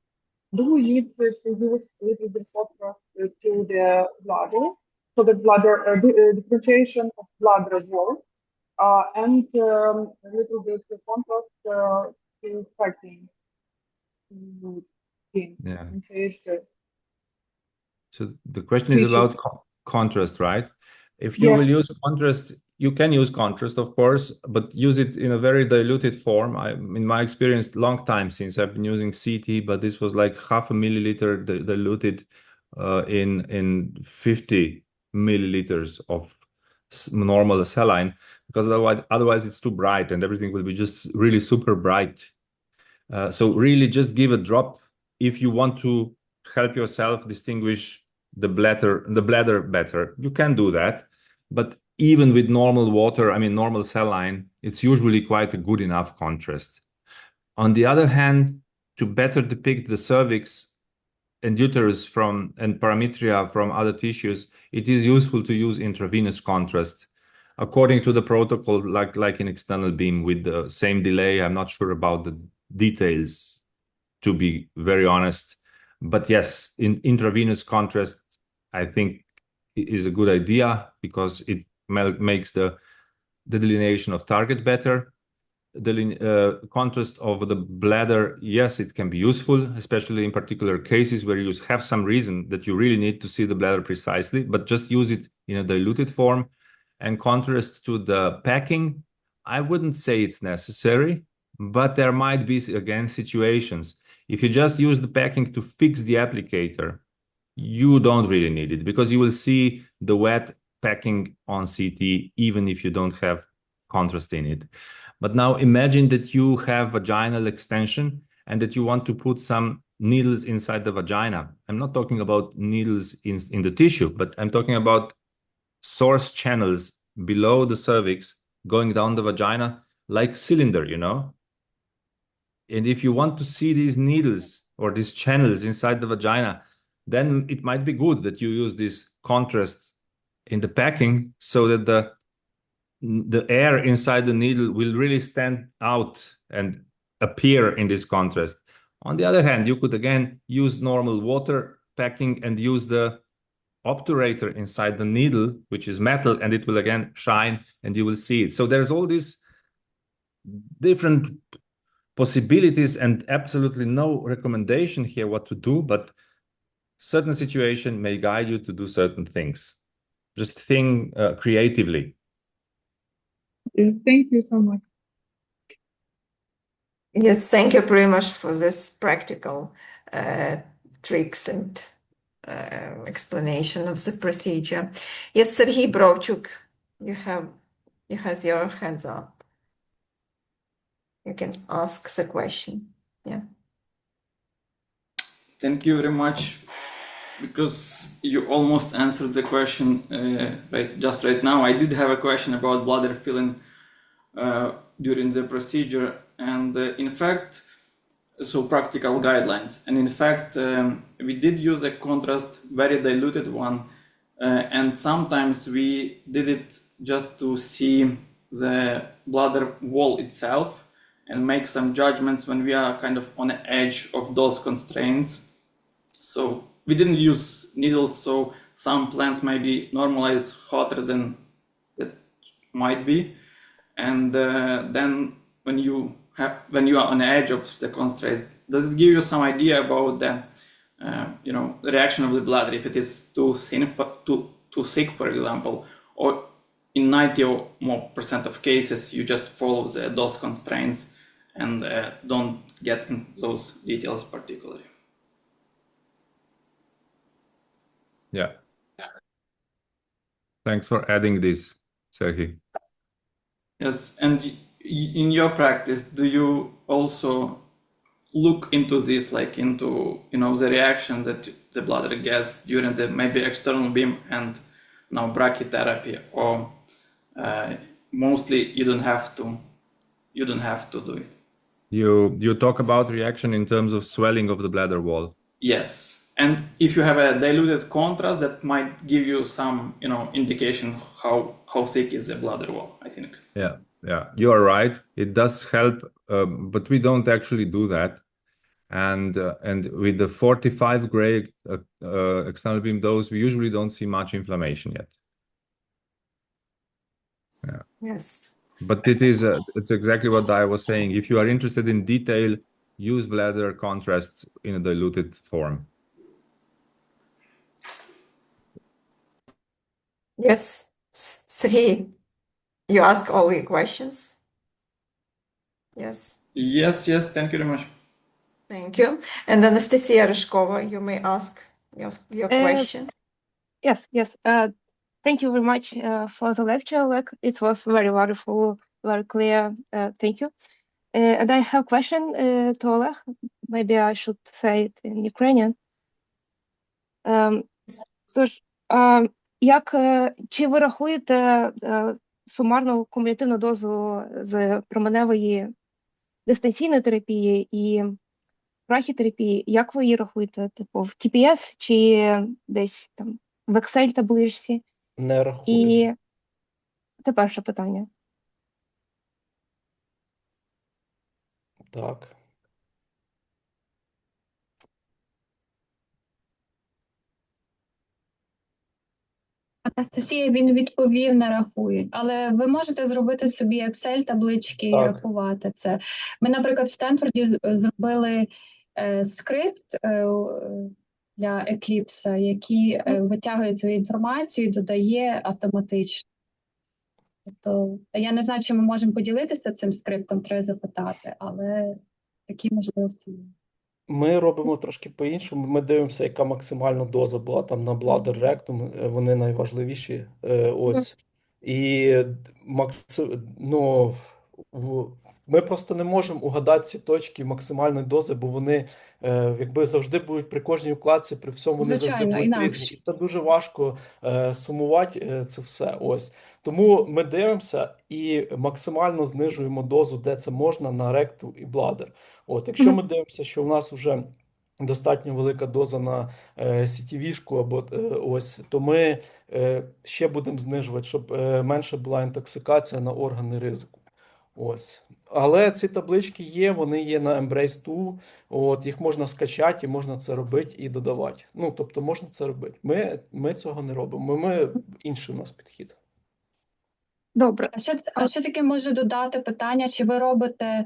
Do we need to use a little bit contrast to the bladder, so the bladder differentiation of bladder wall, and a little bit of contrast to packing? Yeah. In case, So the question is we should- about contrast, right? If you will Yes. use contrast, You can use contrast, of course, but use it in a very diluted form. In my experience, long time since I've been using CT, but this was like half a milliliter diluted in 50 milliliters of normal saline, because otherwise it's too bright and everything will be just really super bright. So really just give a drop if you want to help yourself distinguish the bladder better. You can do that, but even with normal water, I mean normal saline, it's usually quite a good enough contrast. On the other hand, to better depict the cervix and uterus and parametria from other tissues, it is useful to use intravenous contrast according to the protocol, like in external beam with the same delay. I'm not sure about the details, to be very honest, but yes, in intravenous contrast, I think is a good idea because it makes the delineation of target better. The contrast of the bladder, yes, it can be useful, especially in particular cases where you have some reason that you really need to see the bladder precisely, but just use it in a diluted form. And contrast to the packing, I wouldn't say it's necessary, but there might be, again, situations. If you just use the packing to fix the applicator, you don't really need it because you will see the wet packing on CT even if you don't have contrast in it. But now imagine that you have vaginal extension and that you want to put some needles inside the vagina. I'm not talking about needles in the tissue, but I'm talking about source channels below the cervix going down the vagina like cylinder, you know? And if you want to see these needles or these channels inside the vagina, then it might be good that you use this contrast in the packing so that the air inside the needle will really stand out and appear in this contrast. On the other hand, you could again use normal water packing and use the obturator inside the needle, which is metal, and it will again shine and you will see it. So there's all these different possibilities and absolutely no recommendation here what to do, but certain situation may guide you to do certain things. Just think creatively. Thank you so much. Yes, thank you very much for this practical tricks and explanation of the procedure. Yes, Sergei Brovchuk, you have your hands up. You can ask the question. Yeah. Thank you very much, because you almost answered the question right now. I did have a question about bladder filling during the procedure, and in fact, so practical guidelines. And in fact, we did use a contrast, very diluted one, and sometimes we did it just to see the bladder wall itself and make some judgments when we are kind of on the edge of those constraints. So we didn't use needles, so some plants might be normalized hotter than it might be. And then when you are on the edge of the constraints, does it give you some idea about the the reaction of the bladder, if it is too thin, too thick, for example, or in 90% or more of cases you just follow those constraints and don't get in those details particularly? Yeah. Thanks for adding this, Sergey. Yes, and in your practice, do you also look into this, like into the reaction that the bladder gets during the maybe external beam and now brachytherapy, or mostly you don't have to do it? You talk about reaction in terms of swelling of the bladder wall. Yes, and if you have a diluted contrast, that might give you some indication how thick is the bladder wall, I think. Yeah, you are right. It does help, but we don't actually do that. And with the 45 gray external beam dose, we usually don't see much inflammation yet. Yeah. Yes. But it's exactly what I was saying. If you are interested in detail, use bladder contrast in a diluted form. Yes, Sergei. You ask all your questions? Yes, Yes, yes, thank you very much. thank you. And Anastasia Ryzhkova, you may ask your question. Yes, yes. Thank you very much for the lecture, Oleg. It was very wonderful, very clear. Thank you. And I have a question to Oleg. Maybe I should say it in Ukrainian. Тож, чи ви рахуєте сумарну кумулятивну дозу з променевої дистанційної терапії і брахітерапії, як ви її рахуєте? Типу в TPS чи десь там в Excel-табличці? Не рахую. І це перше питання. Так. Анастасія, він відповів, не рахують. Але ви можете зробити собі Excel-таблички і Так. рахувати це. Ми, наприклад, в Стенфорді зробили скрипт для Eclipse, який витягує цю інформацію і додає автоматично. Тобто, я не знаю, чи ми можемо поділитися цим скриптом, треба запитати, але такі можливості є. Ми робимо трошки по-іншому. Ми дивимося, яка максимальна доза була там на bladder rectum. Вони найважливіші. Ось. І ну, ми просто не можемо угадати ці точки максимальної дози, бо вони якби завжди будуть при кожній укладці, при всьому вони завжди Звичайно, будуть інакше. різні. І це дуже важко сумувати це все. Ось. Тому ми дивимося і максимально знижуємо дозу, де це можна, на ректу і бладер. От, якщо ми дивимося, що в нас вже достатньо велика доза на CTV-шку або ось, то ми ще будемо знижувати, щоб менше була інтоксикація на органи ризику. Ось. Але ці таблички є, вони є на Embrace Tool, от, їх можна скачати, і можна це робити і додавати. Ну, тобто можна це робити. Ми цього не робимо, ми інший у нас підхід. Добре. А що таке може додати питання, чи ви робите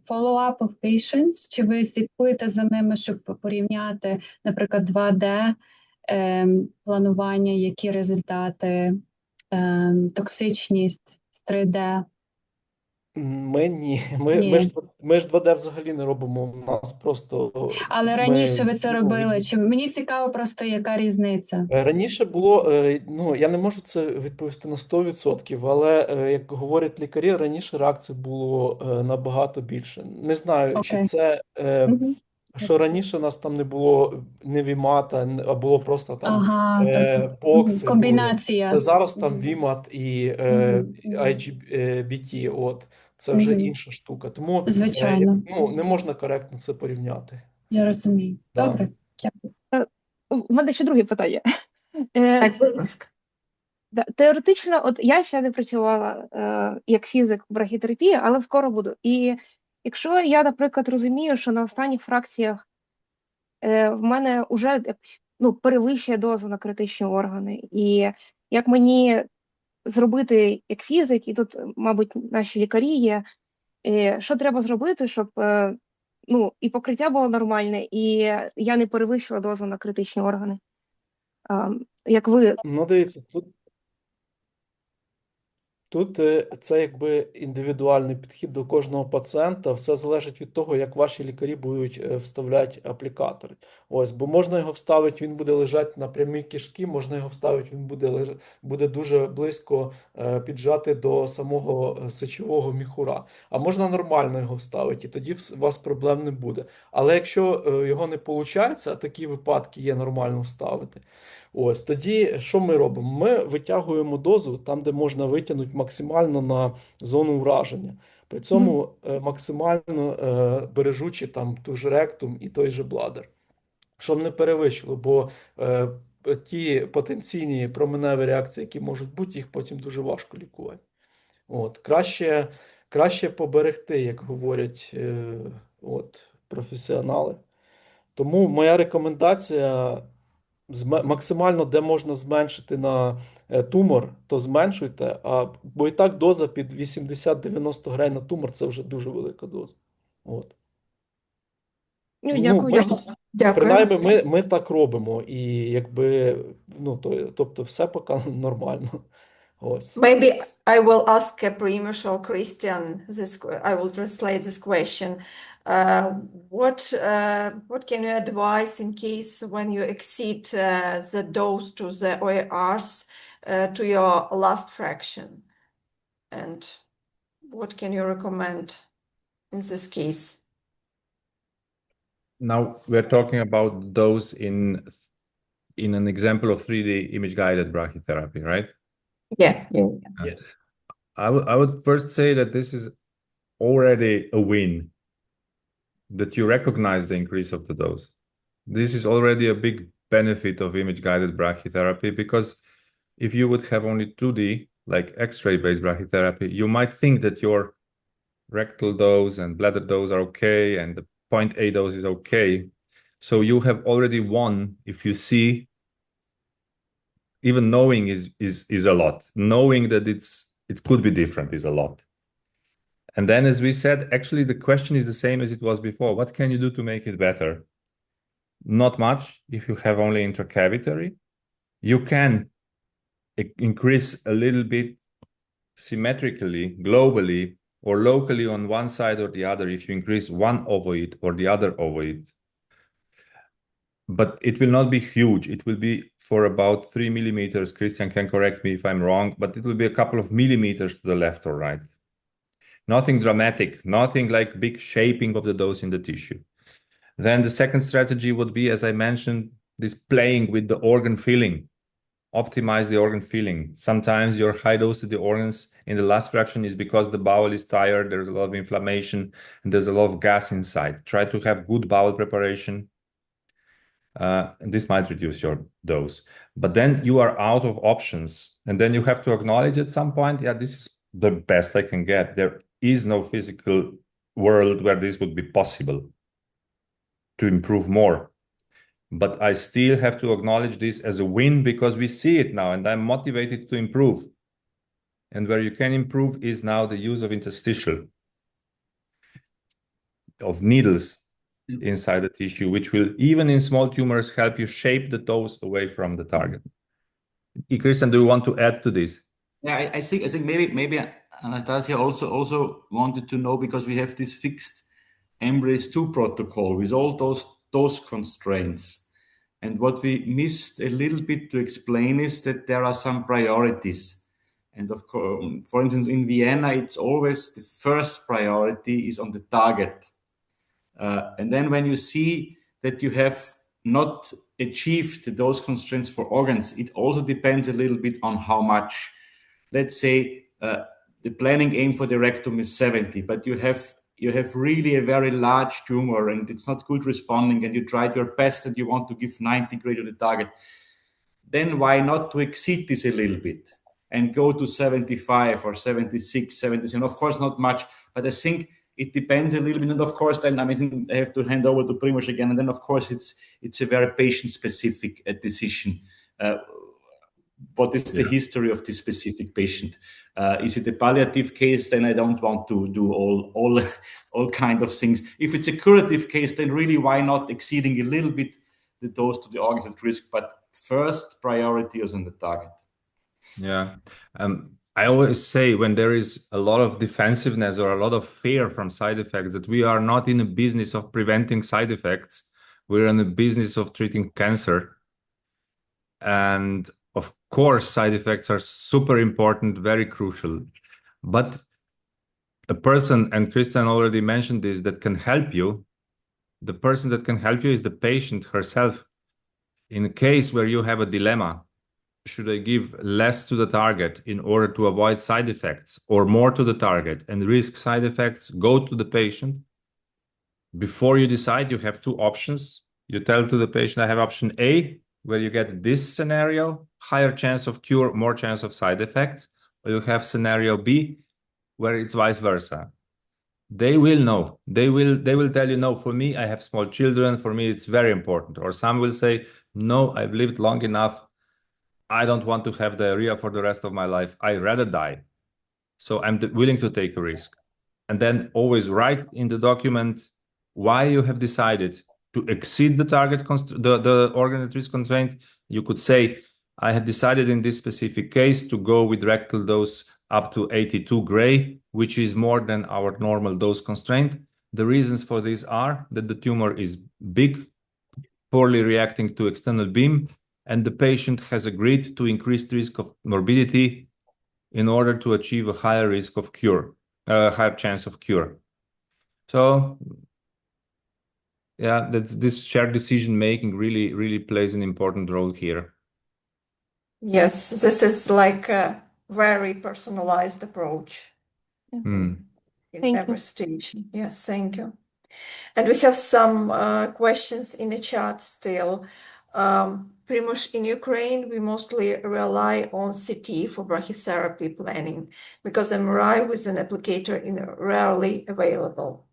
follow-up of patients, чи ви слідкуєте за ними, щоб порівняти, наприклад, 2D планування, які результати, токсичність з 3D? Ми ні. Ні. Ми ж 2D взагалі не робимо. У нас просто Але раніше ви це робили. Чи мені цікаво просто, яка різниця? Раніше було, ну я не можу це відповісти на 100%, але як говорять лікарі, раніше реакцій було набагато більше. Не знаю, чи Окей. це що раніше у нас там не було не вімата, а було просто там Ага, бокси були. комбінація. Це зараз там вімат і IGBT, от це вже інша штука. Тому Звичайно. ну, не можна коректно це порівняти. Я розумію. Да. Добре, дякую. У мене ще друге питання. Так, будь ласка. Теоретично, от я ще не працювала як фізик в брахітерапії, але скоро буду. І якщо я, наприклад, розумію, що на останніх фракціях в мене вже перевищує дозу на критичні органи, і як мені зробити як фізик, і тут, мабуть, наші лікарі є, що треба зробити, щоб і покриття було нормальне, і я не перевищила дозу на критичні органи. Як ви Ну, дивіться, тут це якби індивідуальний підхід до кожного пацієнта. Все залежить від того, як ваші лікарі будуть вставляти аплікатори. Ось, бо можна його вставити, він буде лежати на прямій кишки, можна його вставити, він буде дуже близько піджати до самого сечового міхура. А можна нормально його вставити, і тоді у вас проблем не буде. Але якщо його не виходить, а такі випадки є нормально вставити, ось тоді що ми робимо? Ми витягуємо дозу там, де можна витягнути максимально на зону враження. При цьому максимально бережучи там ту ж ректум і той же бладер. Щоб не перевищило, бо ті потенційні променеві реакції, які можуть бути, їх потім дуже важко лікувати. От, краще поберегти, як говорять професіонали. Тому моя рекомендація максимально, де можна зменшити на тумор, то зменшуйте, бо і так доза під 80-90 грей на тумор це вже дуже велика доза. От. дякую. Принаймні, ми так робимо, і якби, тобто все поки нормально. was. Maybe I will ask Primož or Christian this. I will translate this question. What can you advise in case when you exceed the dose to the OERs to your last fraction? And what can you recommend in this case? Now we're talking about those in an example of 3D image-guided brachytherapy, right? Yeah. Yes. I would first say that this is already a win, that you recognize the increase of the dose. This is already a big benefit of image-guided brachytherapy, because if you would have only 2D, like X-ray-based brachytherapy, you might think that your rectal dose and bladder dose are okay, and the 0.8 dose is okay. So you have already won if you see, even knowing is a lot. Knowing that it could be different is a lot. And then, as we said, actually the question is the same as it was before. What can you do to make it better? Not much if you have only intracavitary. You can increase a little bit symmetrically, globally, or locally on one side or the other if you increase one ovoid or the other ovoid. But it will not be huge. It will be for about 3 millimeters. Christian can correct me if I'm wrong, but it will be a couple of millimeters to the left or right. Nothing dramatic, nothing like big shaping of the dose in the tissue. Then the second strategy would be, as I mentioned, this playing with the organ filling. Optimize the organ filling. Sometimes your high dose to the organs in the last fraction is because the bowel is tired, there's a lot of inflammation, and there's a lot of gas inside. Try to have good bowel preparation. And this might reduce your dose. But then you are out of options. And then you have to acknowledge at some point, yeah, this is the best I can get. There is no physical world where this would be possible to improve more. But I still have to acknowledge this as a win because we see it now and I'm motivated to improve. And where you can improve is now the use of interstitial, of needles inside the tissue, which will, even in small tumors, help you shape the dose away from the target. Christian, do you want to add to this? Yeah, I think maybe Anastasia also wanted to know, because we have this fixed Embrace 2 protocol with all those constraints. And what we missed a little bit to explain is that there are some priorities. And of course, for instance, in Vienna, it's always the first priority is on the target. And then when you see that you have not achieved those constraints for organs, it also depends a little bit on how much. Let's say the planning aim for the rectum is 70, but you have really a very large tumor and it's not good responding, and you tried your best and you want to give 90 grade to the target. Then why not to exceed this a little bit and go to 75 or 76, 77? Of course, not much, but I think it depends a little bit. And of course, then I have to hand over to Primož again. And then, of course, it's a very patient-specific decision. What is the history of this specific patient? Is it a palliative case? Then I don't want to do all kind of things. If it's a curative case, then really why not exceeding a little bit the dose to the organs at risk? But first priority is on the target. Yeah. I always say when there is a lot of defensiveness or a lot of fear from side effects, that we are not in a business of preventing side effects. We're in a business of treating cancer. And of course, side effects are super important, very crucial. But a person, and Christian already mentioned this, that can help you, the person that can help you is the patient herself. In a case where you have a dilemma, should I give less to the target in order to avoid side effects, or more to the target and risk side effects? Go to the patient. Before you decide, you have two options. You tell to the patient, I have option A, where you get this scenario, higher chance of cure, more chance of side effects, or you have scenario B, where it's vice versa. They will know. They will tell you, no, for me, I have small children. For me, it's very important. Or some will say, no, I've lived long enough. I don't want to have diarrhea for the rest of my life. I'd rather die. So I'm willing to take a risk. And then always write in the document why you have decided to exceed the target, the organ at risk constraint. You could say, I had decided in this specific case to go with rectal dose up to 82 gray, which is more than our normal dose constraint. The reasons for this are that the tumor is big, poorly reacting to external beam, and the patient has agreed to increased risk of morbidity in order to achieve a higher risk of cure, higher chance of cure. So yeah, this shared decision making really plays an important role here. Yes, this is like a very personalized approach in Thank every you. stage. Yes, thank you. And we have some questions in the chat still. Primush, in Ukraine, we mostly rely on CT for brachytherapy planning because MRI with an applicator is rarely available.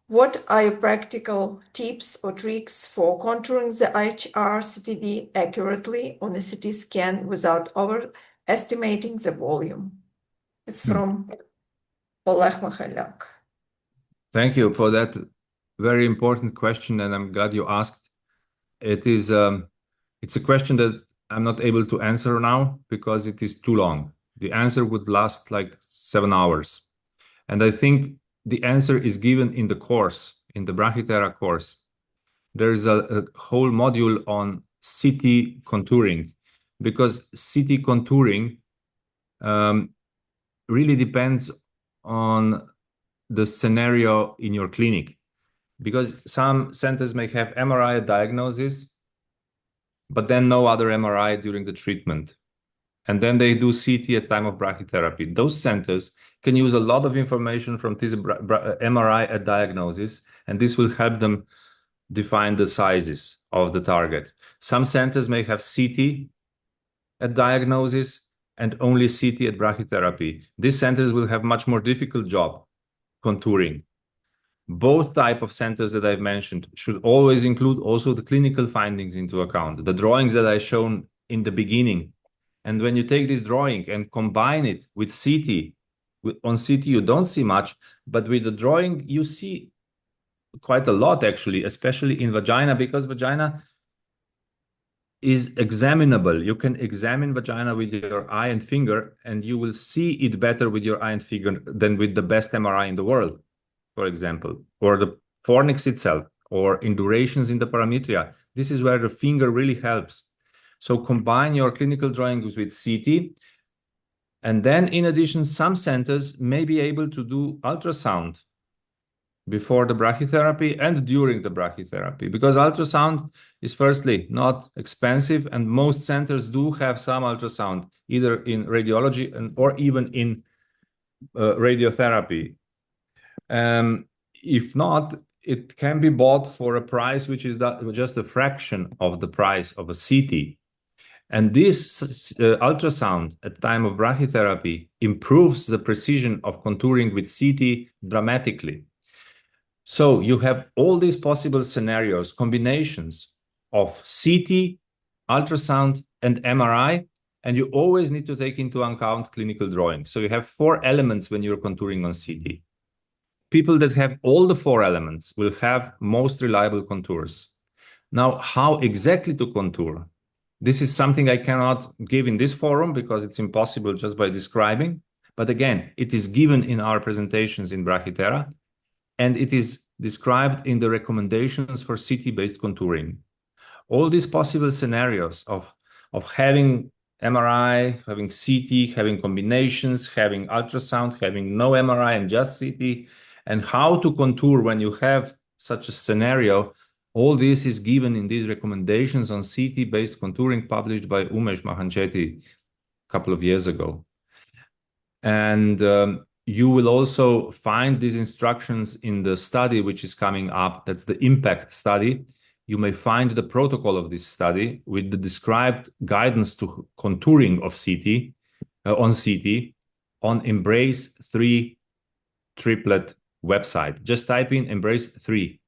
What are your practical tips or tricks for contouring the HR-CTV accurately on a CT scan without overestimating the volume? It's from Oleg Mikhailyak. Thank you for that very important question, and I'm glad you asked. It's a question that I'm not able to answer now because it is too long. The answer would last like 7 hours. And I think the answer is given in the course, in the Brachythera course. There's a whole module on CT contouring, because CT contouring really depends on the scenario in your clinic. Because some centers may have MRI diagnosis, but then no other MRI during the treatment. And then they do CT at time of brachytherapy. Those centers can use a lot of information from this MRI at diagnosis, and this will help them define the sizes of the target. Some centers may have CT at diagnosis and only CT at brachytherapy. These centers will have much more difficult job contouring. Both type of centers that I've mentioned should always include also the clinical findings into account, the drawings that I shown in the beginning. And when you take this drawing and combine it with CT, on CT you don't see much, but with the drawing you see quite a lot actually, especially in vagina, because vagina is examinable. You can examine vagina with your eye and finger, and you will see it better with your eye and finger than with the best MRI in the world, for example, or the fornix itself, or indurations in the parametria. This is where the finger really helps. So combine your clinical drawings with CT, and then in addition, some centers may be able to do ultrasound before the brachytherapy and during the brachytherapy, because ultrasound is firstly not expensive, and most centers do have some ultrasound, either in radiology or even in radiotherapy. If not, it can be bought for a price which is just a fraction of the price of a CT. And this ultrasound at time of brachytherapy improves the precision of contouring with CT dramatically. So you have all these possible scenarios, combinations of CT, ultrasound, and MRI, and you always need to take into account clinical drawings. So you have 4 elements when you're contouring on CT. People that have all the 4 elements will have most reliable contours. Now, how exactly to contour? This is something I cannot give in this forum because it's impossible just by describing. But again, it is given in our presentations in Brachythera, and it is described in the recommendations for CT-based contouring. All these possible scenarios of having MRI, having CT, having combinations, having ultrasound, having no MRI and just CT, and how to contour when you have such a scenario, all this is given in these recommendations on CT-based contouring published by Umesh Mahanchetty a couple of years ago. And you will also find these instructions in the study which is coming up. That's the impact study. You may find the protocol of this study with the described guidance to contouring of CT on Embrace 3 triplet website. Just type in Embrace 3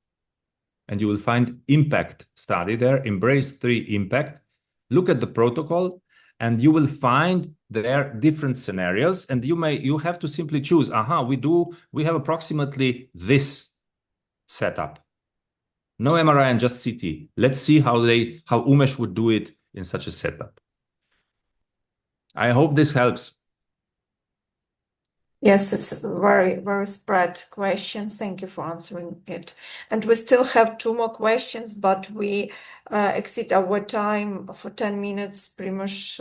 and you will find impact study there, Embrace 3 impact. Look at the protocol and you will find there different scenarios, and you have to simply choose, we have approximately this setup. No MRI and just CT. Let's see how Umesh would do it in such a setup. I hope this helps. Yes, it's very, very spread questions. Thank you for answering it. And we still have 2 more questions, but we exceed our time for 10 minutes. Primož,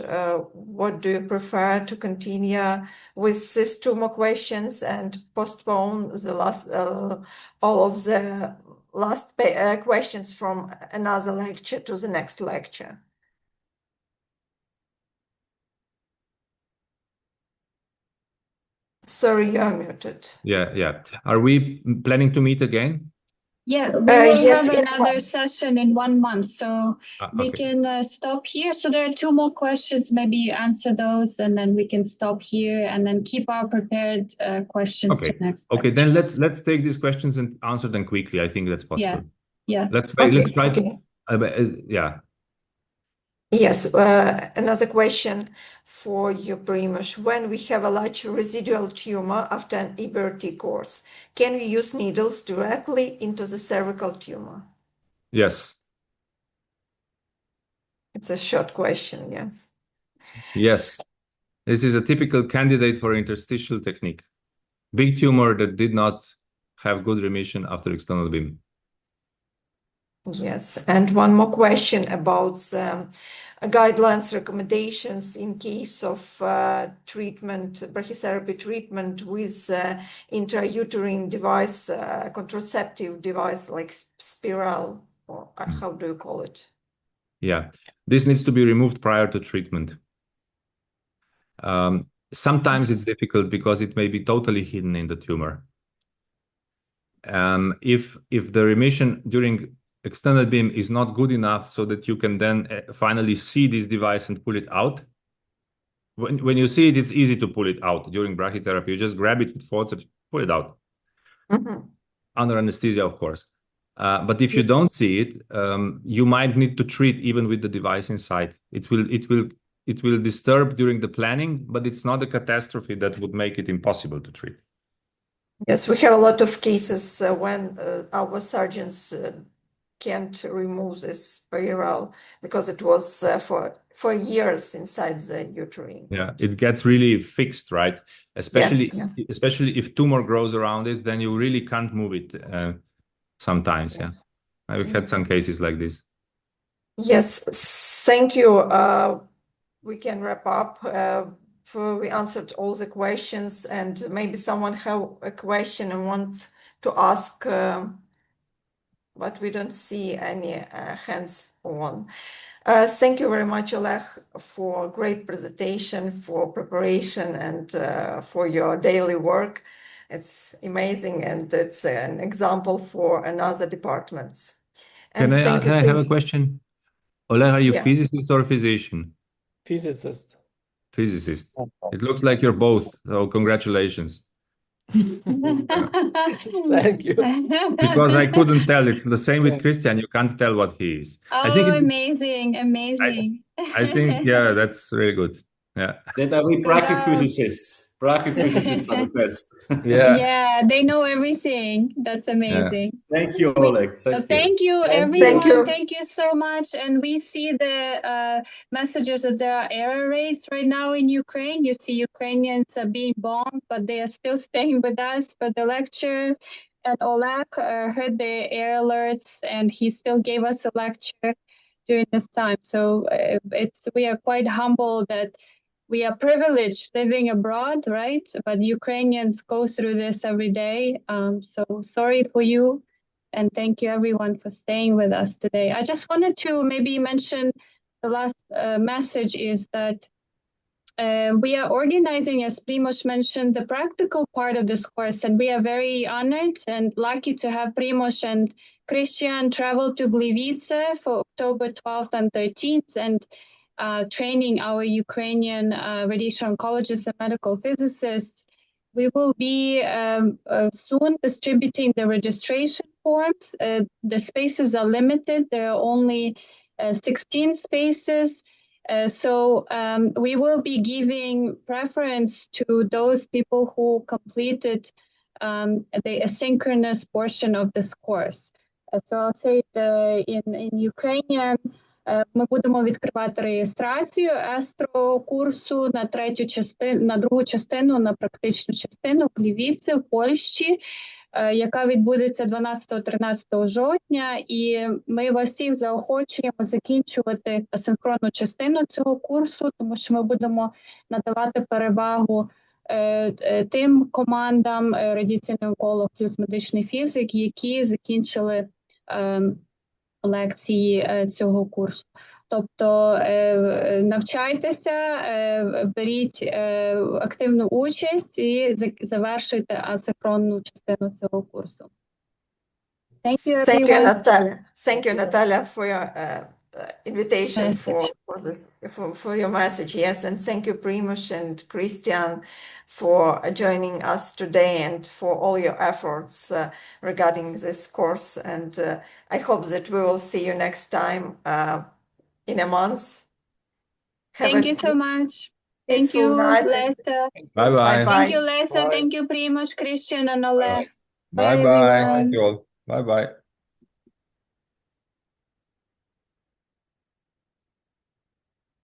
what do you prefer, to continue with these 2 more questions and postpone the last all of the last questions from another lecture to the next lecture? Sorry, you are muted. Yeah. Are we planning to meet again? Yeah, we will Yes, have in another one. session in 1 month, so we Okay. can stop here. So there are 2 more questions. Maybe you answer those, and then we can stop here, and then keep our prepared questions to Okay. next Okay. lecture. Then let's take these questions and answer them quickly. I think that's possible. Yeah. Let's Okay, try. okay. Yeah. Yes, another question for you, Primož. When we have a large residual tumor after an EBRT course, can we use needles directly into the cervical tumor? Yes. It's a short question, yeah. Yes. This is a typical candidate for interstitial technique. Big tumor that did not have good remission after external beam. Yes, and one more question about guidelines, recommendations in case of treatment, brachytherapy treatment with intrauterine device, contraceptive device like spiral, or how do you call it? Yeah. This needs to be removed prior to treatment. Sometimes it's difficult because it may be totally hidden in the tumor. If the remission during external beam is not good enough so that you can then finally see this device and pull it out, when you see it, it's easy to pull it out during brachytherapy. You just grab it with forceps, pull it out. Under anesthesia, of course. But if you don't see it, you might need to treat even with the device inside. It will disturb during the planning, but it's not a catastrophe that would make it impossible to treat. Yes, we have a lot of cases when our surgeons can't remove this spiral because it was for years inside the uterine. Yeah, it gets really fixed, right? Especially if tumor grows around it, then you really can't move it sometimes. Yes. Yeah, I've had some cases like this. Yes, thank you. We can wrap up. We answered all the questions, and maybe someone have a question and want to ask, but we don't see any hands on. Thank you very much, Oleg, for great presentation, for preparation, and for your daily work. It's amazing, and it's an example for another departments. And Can I have a question? Oleg, are you physicist or physician? Physicist. Physicist. It looks like you're both. So congratulations. Thank you. Because I couldn't tell. It's the same with Christian. You can't tell what he is. I think Amazing. I think, yeah, that's really good. Yeah. That are we brachyphysicists. Brachyphysicists are the best. Yeah, they know everything. That's amazing. Thank you, Oleg. Thank you, everyone. Thank you so much. And we see the messages that there are error rates right now in Ukraine. You see Ukrainians are being bombed, but they are still staying with us for the lecture. And Oleg heard the error alerts, and he still gave us a lecture during this time. So we are quite humble that we are privileged living abroad, right? But Ukrainians go through this every day. So sorry for you. And thank you everyone for staying with us today. I just wanted to maybe mention the last message is that we are organizing, as Primož mentioned, the practical part of this course, and we are very honored and lucky to have Primož and Christian travel to Gliwice for October 12th and 13th, and training our Ukrainian radiation oncologists and medical physicists. We will be soon distributing the registration forms. The spaces are limited. There are only 16 spaces. So we will be giving preference to those people who completed the asynchronous portion of this course. So I'll say it in Ukrainian. Ми будемо відкривати реєстрацію естро курсу на на другу частину, на практичну частину в Лівіці, в Польщі, яка відбудеться 12-13 жовтня. І ми вас всіх заохочуємо закінчувати асинхронну частину цього курсу, тому що ми будемо надавати перевагу тим командам радіаційний онколог плюс медичний фізик, які закінчили лекції цього курсу. Тобто навчайтеся, беріть активну участь і завершуйте асинхронну частину цього курсу. Thank you, Thank you, everyone. Natalia. Thank you, Natalia, for your invitation, Message. for your message. Yes, and thank you, Primož and Christian, for joining us today and for all your efforts regarding this course. And I hope that we will see you next time in a month. Thank you so much. Thank you, Lester. Bye bye. Thank you, Lester. Thank you, Primož, Christian, and Oleg. Bye bye. everyone. Thank you all. Bye bye.